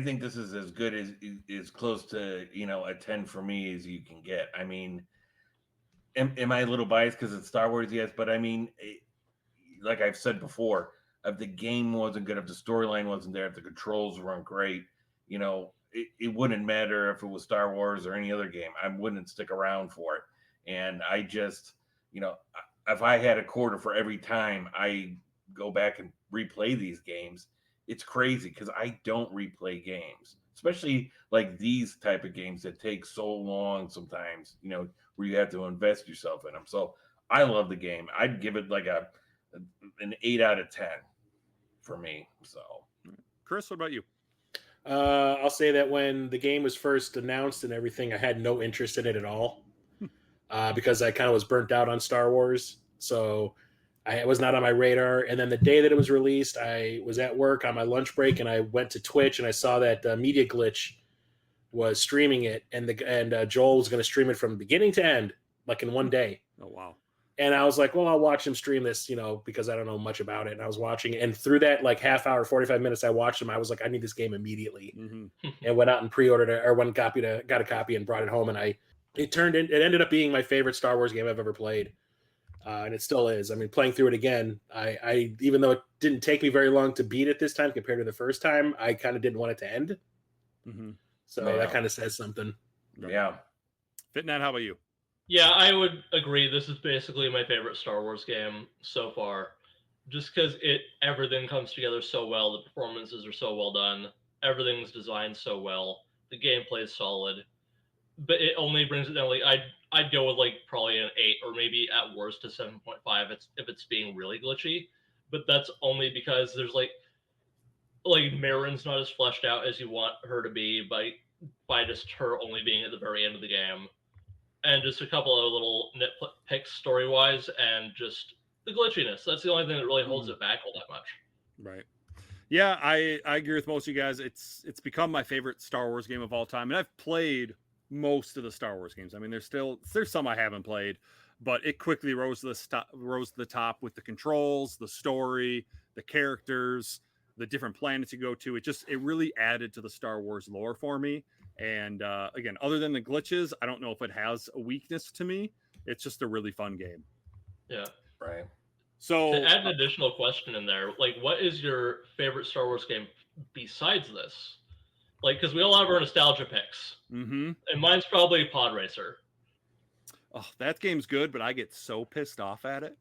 think this is as good as close to a 10 for me as you can get. I mean, am I a little biased because it's Star Wars? Yes, but I mean, like I've said before, if the game wasn't good, if the storyline wasn't there, if the controls weren't great, it wouldn't matter if it was Star Wars or any other game. I wouldn't stick around for it. And I just, if I had a quarter for every time I go back and replay these games, it's crazy because I don't replay games, especially like these type of games that take so long sometimes, where you have to invest yourself in them. So I love the game. I'd give it like an 8 out of 10 for me. So, Chris, what about you? I'll say that when the game was first announced and everything, I had no interest in it at all because I kind of was burnt out on Star Wars. So it was not on my radar. And then the day that it was released, I was at work on my lunch break and I went to Twitch and I saw that Media Glitch was streaming it, and Joel was going to stream it from beginning to end, like in one day. Oh, wow. And I was like, well, I'll watch him stream this, because I don't know much about it. And I was watching it. And through that like half hour, 45 minutes I watched him, I was like, I need this game immediately. Mm-hmm. And went out and pre-ordered it, or got a copy and brought it home. And it ended up being my favorite Star Wars game I've ever played. And it still is. I mean, playing through it again, I even though it didn't take me very long to beat it this time compared to the first time, I kind of didn't want it to end. Mm-hmm. So that kind of says something. Yeah. Fitgnat, how about you? Yeah, I would agree. This is basically my favorite Star Wars game so far. Just because everything comes together so well. The performances are so well done. Everything's designed so well. The gameplay is solid. But it only brings it down. Like I'd go with like probably an 8 or maybe at worst a 7.5 if it's being really glitchy. But that's only because there's like Marin's not as fleshed out as you want her to be by just her only being at the very end of the game. And just a couple of little nitpicks story-wise and just the glitchiness. That's the only thing that really holds it back all that much. Right. Yeah, I agree with most of you guys. It's become my favorite Star Wars game of all time. And I've played most of the Star Wars games. I mean, there's some I haven't played, but it quickly rose to the top with the controls, the story, the characters, the different planets you go to. It really added to the Star Wars lore for me. And again, other than the glitches, I don't know if it has a weakness to me. It's just a really fun game. Yeah. Right. So to add an additional question in there, like, what is your favorite Star Wars game besides this? Like, because we all have our nostalgia picks. Mm-hmm. And mine's probably Pod Racer. Oh, that game's good, but I get so pissed off at it.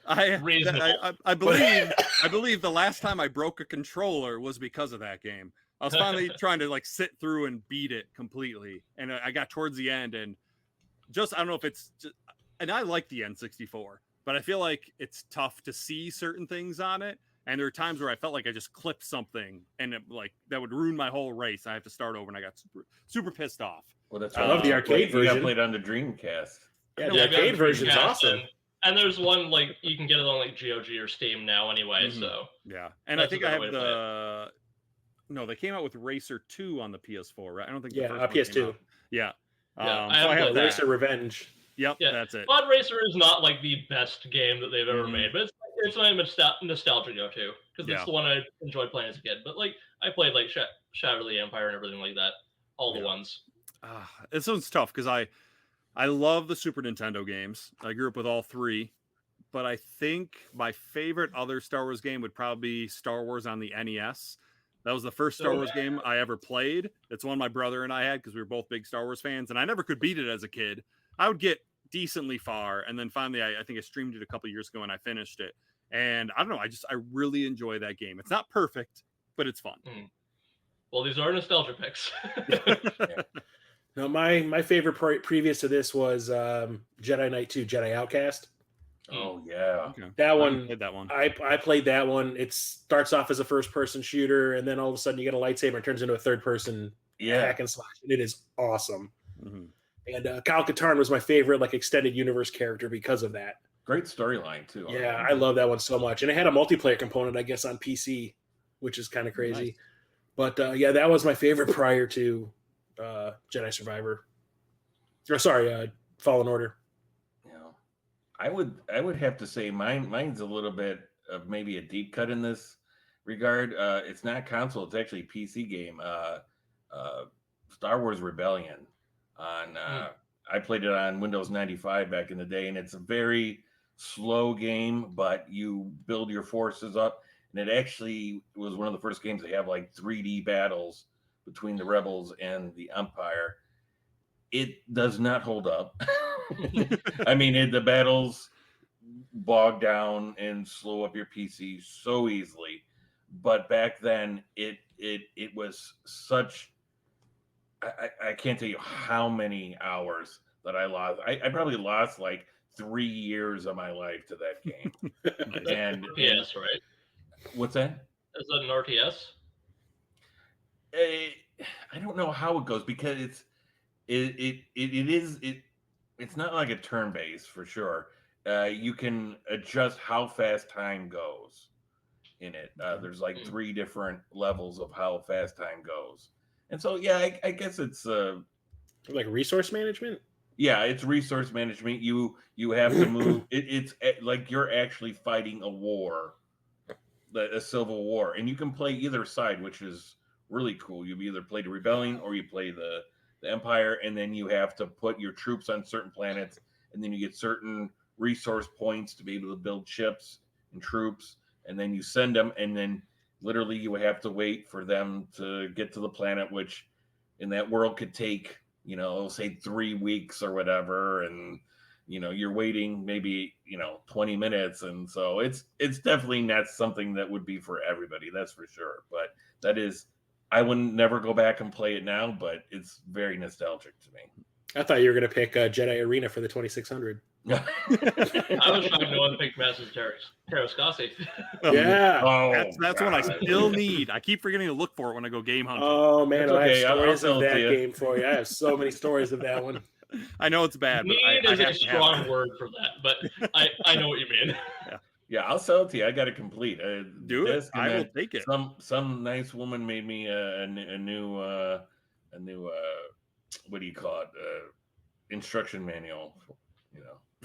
I believe the last time I broke a controller was because of that game. I was finally trying to like sit through and beat it completely, and I got towards the end, and I don't know if it's just, and I like the N64, but I feel like it's tough to see certain things on it, and there are times where I felt like I just clipped something, and that would ruin my whole race. I have to start over, and I got super pissed off. Well, that's I love the arcade version. You got played on the Dreamcast. Yeah, the arcade version is awesome. And there's one like you can get it on like GOG or Steam now anyway. Mm-hmm. So yeah, and I think I have No, they came out with Racer 2 on the PS4, right? I don't think the first PS2. One came out. Yeah. I have Racer Revenge. Yep, that's it. Pod Racer is not like the best game that they've ever made, but it's my nostalgia go-to because it's the one I enjoyed playing as a kid. But like I played like Shadow of the Empire and everything like that, all the ones. This one's tough because I love the Super Nintendo games. I grew up with all three, but I think my favorite other Star Wars game would probably be Star Wars on the NES. That was the first Star Wars game I ever played. It's one my brother and I had because we were both big Star Wars fans, and I never could beat it as a kid. I would get decently far, and then finally I think I streamed it a couple years ago and I finished it. And I don't know, I really enjoy that game. It's not perfect, but it's fun. Well, these are nostalgia picks. No, my favorite previous to this was Jedi Knight 2, Jedi Outcast. Oh yeah, okay. That one. I played that one. It starts off as a first-person shooter, and then all of a sudden you get a lightsaber and turns into a third-person hack and slash, and it is awesome. Mm-hmm. And Kyle Katarn was my favorite like extended universe character because of that. Great storyline too. Yeah, I love that one so much, and it had a multiplayer component, I guess, on PC, which is kind of crazy. Nice. But yeah, that was my favorite prior to Jedi Survivor. Or sorry, Fallen Order. I would have to say mine's a little bit of maybe a deep cut in this regard. It's not console; it's actually a PC game. Star Wars Rebellion. I played it on Windows 95 back in the day, and it's a very slow game, but you build your forces up, and it actually was one of the first games to have like 3D battles between the rebels and the Empire. It does not hold up. I mean, the battles bog down and slow up your PC so easily. But back then, it was such. I can't tell you how many hours that I lost. I probably lost like 3 years of my life to that game. and RTS, right? What's that? Is that an RTS? I don't know how it goes because it's not like a turn based for sure. You can adjust how fast time goes in it. There's like 3 different levels of how fast time goes. And so, yeah, I guess it's like resource management. Yeah, it's resource management. You have to move. It's like you're actually fighting a war, a civil war, and you can play either side, which is really cool. You either play the rebellion or you play the Empire, and then you have to put your troops on certain planets, and then you get certain resource points to be able to build ships and troops, and then you send them, and then literally you have to wait for them to get to the planet, which in that world could take, say 3 weeks or whatever. And, you're waiting maybe, 20 minutes. And so it's definitely not something that would be for everybody. That's for sure. But I would never go back and play it now, but it's very nostalgic to me. I thought you were going to pick Jedi Arena for the 2600. I was shocked no one picked Masters Terrascasi. Yeah. That's one I still need. I keep forgetting to look for it when I go game hunting. Oh, man. Okay. I have stories of that you. game for you. I have so many stories of that one. I know it's bad, but Need I is have a to have strong it. word for that, but I know what you mean. Yeah, I'll sell it to you. I got it complete. Do it. I will take it. Some nice woman made me a new what do you call it? Instruction manual.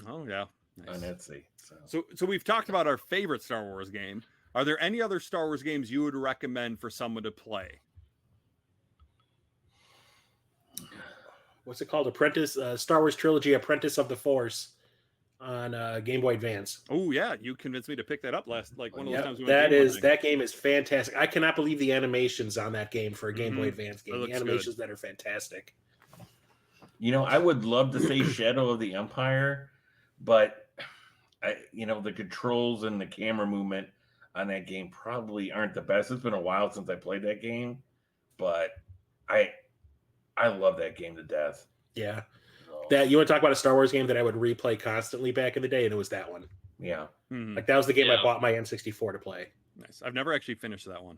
Oh yeah, nice. On Etsy. So we've talked about our favorite Star Wars game. Are there any other Star Wars games you would recommend for someone to play? What's it called? Star Wars Trilogy, Apprentice of the Force on Game Boy Advance. Oh yeah, you convinced me to pick that up one of those times. That game is fantastic. I cannot believe the animations on that game for a Game Boy Advance game. The animations that are fantastic. I would love to say Shadow of the Empire, but the controls and the camera movement on that game probably aren't the best. It's been a while since I played that game, but I love that game to death. Yeah. So. You want to talk about a Star Wars game that I would replay constantly back in the day, and it was that one. Yeah. Mm-hmm. Like that was the game I bought my N64 to play. Nice. I've never actually finished that one.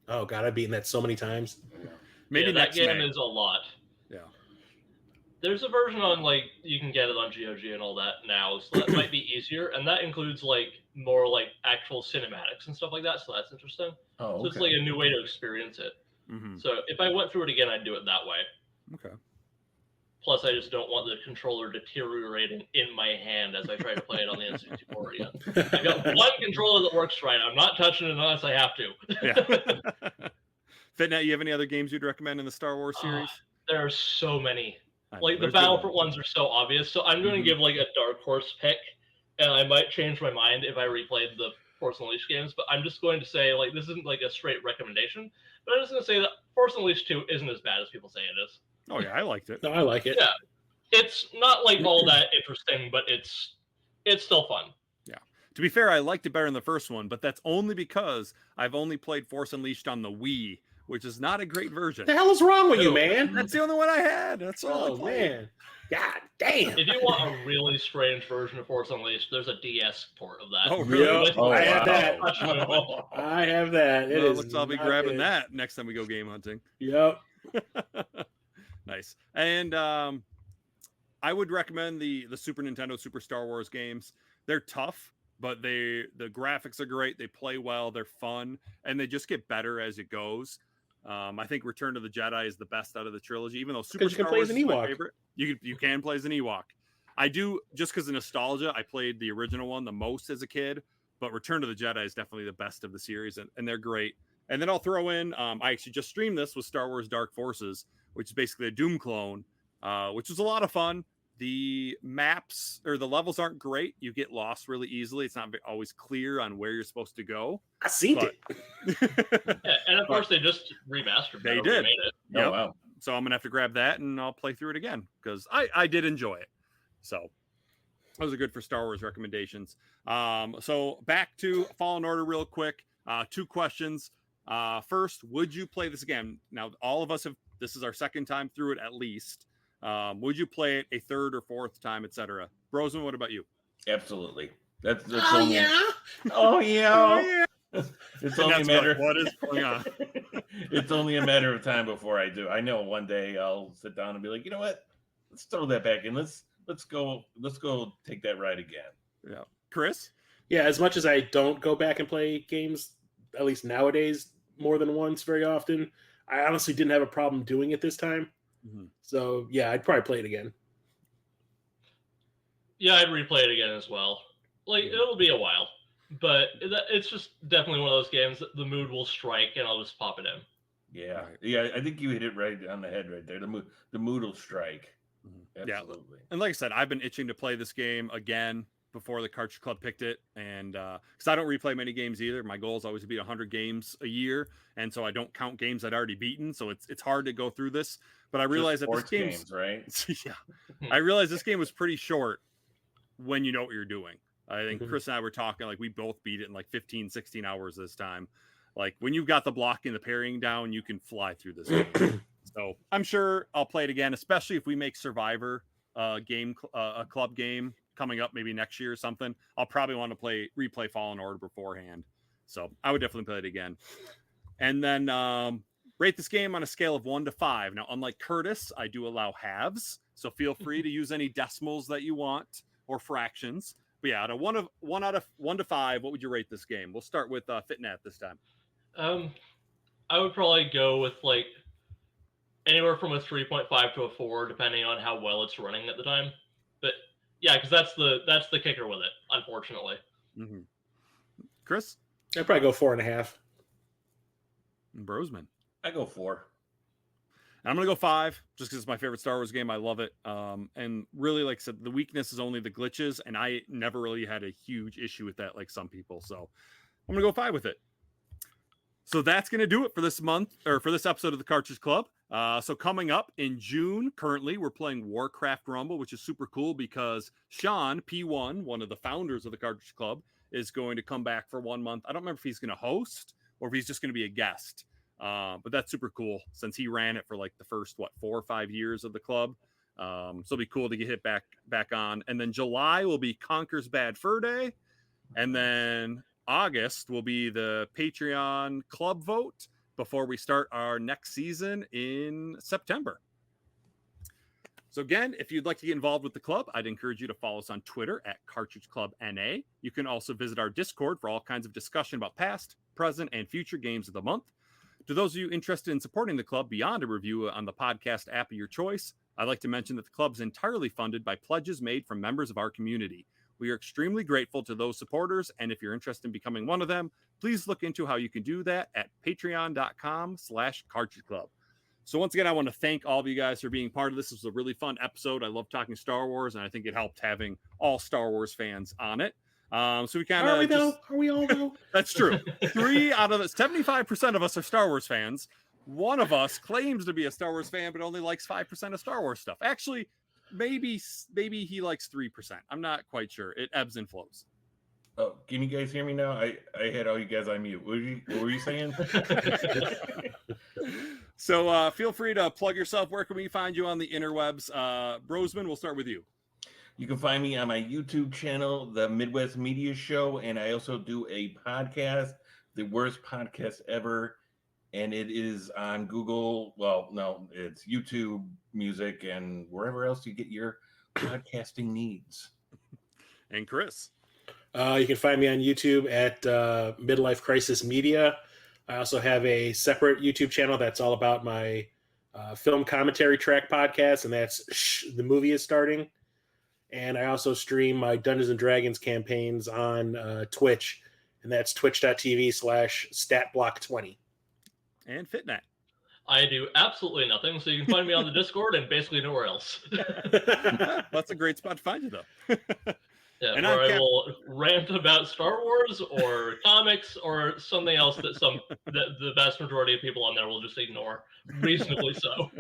Oh God, I've beaten that so many times. Yeah. Maybe that game is a lot. Yeah. There's a version on you can get it on GOG and all that now, so that might be easier, and that includes more actual cinematics and stuff like that. So that's interesting. Oh, okay. So it's like a new way to experience it. Mm-hmm. So if I went through it again, I'd do it that way. Okay. Plus, I just don't want the controller deteriorating in my hand as I try to play it on the N64 again. I got one controller that works right. I'm not touching it unless I have to. Yeah. Fitgnat, you have any other games you'd recommend in the Star Wars series? There are so many. The Battlefront ones are so obvious. So I'm going to give a dark horse pick, and I might change my mind if I replayed the Force Unleashed games. But I'm just going to say this isn't a straight recommendation. But I'm just going to say that Force Unleashed 2 isn't as bad as people say it is. Oh yeah, I liked it. No, I like it. Yeah, it's not all that interesting, but it's still fun. Yeah. To be fair, I liked it better than the first one, but that's only because I've only played Force Unleashed on the Wii, which is not a great version. What the hell is wrong with you, man? That's the only one I had. That's all. Oh man. God damn. If you want a really strange version of Force Unleashed, there's a DS port of that. Oh, really? Yep. I have that. That. I have that. I'll be grabbing that next time we go game hunting. Yep. Nice. And I would recommend the Super Nintendo Super Star Wars games. They're tough, but the graphics are great. They play well. They're fun, and they just get better as it goes. I think Return of the Jedi is the best out of the trilogy, even though Super Star Wars is my favorite. You can play as an Ewok. I do, just because of nostalgia, I played the original one the most as a kid, but Return of the Jedi is definitely the best of the series, and they're great. And then I'll throw in, I actually just streamed this with Star Wars Dark Forces, which is basically a Doom clone, which was a lot of fun. The maps or the levels aren't great. You get lost really easily. It's not always clear on where you're supposed to go. I seen it. Yeah, and of course they just remastered it. They did. Remade it. Yep. Oh, wow. So I'm gonna have to grab that and I'll play through it again because I did enjoy it. So those are good for Star Wars recommendations. So back to Fallen Order real quick. 2 questions. First, would you play this again? Now all of us have. This is our second time through it at least. Would you play it a third or fourth time, etc.? Brosman, what about you? Absolutely. That's Oh, only, yeah? Oh yeah. yeah. It's And only a that's matter. what is going on? It's only a matter of time before I do. I know one day I'll sit down and be like, you know what? Let's throw that back in. Let's go take that ride again. Yeah, Chris. Yeah, as much as I don't go back and play games, at least nowadays, more than once very often, I honestly didn't have a problem doing it this time. Mm-hmm. So, yeah, I'd probably play it again. Yeah, I'd replay it again as well. Like, it'll be a while, but it's just definitely one of those games that the mood will strike and I'll just pop it in. Yeah, Right. yeah. I think you hit it right on the head right there. The mood will strike. Mhm. Yeah. Absolutely. And like I said, I've been itching to play this game again before the Cartridge Club picked it, and because I don't replay many games either. My goal is always to beat 100 games a year, and so I don't count games I'd already beaten. So it's hard to go through this. But I realized that this Sports game's games, right? yeah, I realized this game was pretty short when you know what you're doing. I think Mhm. Chris and I were talking like we both beat it in like 15, 16 hours this time. Like when you've got the blocking, the parrying down, you can fly through this game. So I'm sure I'll play it again, especially if we make Survivor a club game coming up maybe next year or something. I'll probably want to replay Fallen Order beforehand. So I would definitely play it again. And then rate this game on a scale of 1 to 5. Now, unlike Curtis, I do allow halves, so feel free to use any decimals that you want or fractions. But yeah, out of 1 to 5, what would you rate this game? We'll start with Fitgnat this time. I would probably go with like anywhere from a 3.5 to a 4, depending on how well it's running at the time. But yeah, because that's the kicker with it, unfortunately. Mm-hmm. Chris? I'd probably go 4.5. And Brosman. I go 4. I'm going to go 5 just because it's my favorite Star Wars game. I love it. And really, like I said, the weakness is only the glitches, and I never really had a huge issue with that like some people. So I'm going to go 5 with it. So that's going to do it for this month, or for this episode of the Cartridge Club. So coming up in June, currently, we're playing Warcraft Rumble, which is super cool because Sean, P1, one of the founders of the Cartridge Club, is going to come back for 1 month. I don't remember if he's going to host or if he's just going to be a guest. But that's super cool since he ran it for like the first, 4 or 5 years of the club. So it'll be cool to get hit back on. And then July will be Conker's Bad Fur Day. And then August will be the Patreon club vote before we start our next season in September. So again, if you'd like to get involved with the club, I'd encourage you to follow us on Twitter at Cartridge Club NA. You can also visit our Discord for all kinds of discussion about past, present, and future games of the month. To those of you interested in supporting the club beyond a review on the podcast app of your choice, I'd like to mention that the club is entirely funded by pledges made from members of our community. We are extremely grateful to those supporters, and if you're interested in becoming one of them, please look into how you can do that at patreon.com/Cartridge Club. So once again, I want to thank all of you guys for being part of this. This was a really fun episode. I love talking Star Wars, and I think it helped having all Star Wars fans on it. So we kind of Are we all though? That's true. 3 out of 75% of us are Star Wars fans. One of us claims to be a Star Wars fan, but only likes 5% of Star Wars stuff. Actually, maybe he likes 3%. I'm not quite sure. It ebbs and flows. Oh, can you guys hear me now? I had all you guys on mute. What were you saying? So feel free to plug yourself. Where can we find you on the interwebs? Brosman, we'll start with you. You can find me on my YouTube channel, The Midwest Media Show, and I also do a podcast, The Worst Podcast Ever, and it is on Google. Well, no, it's YouTube Music and wherever else you get your podcasting needs. And Chris. You can find me on YouTube at Midlife Crisis Media. I also have a separate YouTube channel that's all about my film commentary track podcast, and that's The Movie Is Starting. And I also stream my Dungeons and Dragons campaigns on Twitch, and that's twitch.tv/statblock20. And Fitgnat. I do absolutely nothing, so you can find me on the Discord and basically nowhere else. That's a great spot to find you, though. Yeah, and where I will rant about Star Wars or comics or something else that the vast majority of people on there will just ignore, reasonably so.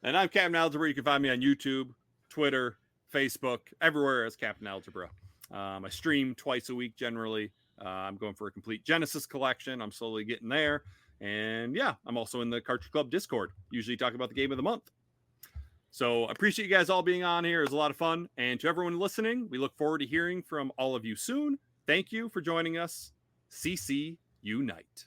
And I'm Captain Algebra. You can find me on YouTube, Twitter, Facebook, everywhere as Captain Algebra. I stream twice a week generally. I'm going for a complete Genesis collection. I'm slowly getting there. And yeah, I'm also in the Cartridge Club Discord. Usually talk about the game of the month. So I appreciate you guys all being on here. It was a lot of fun. And to everyone listening, we look forward to hearing from all of you soon. Thank you for joining us. CC Unite.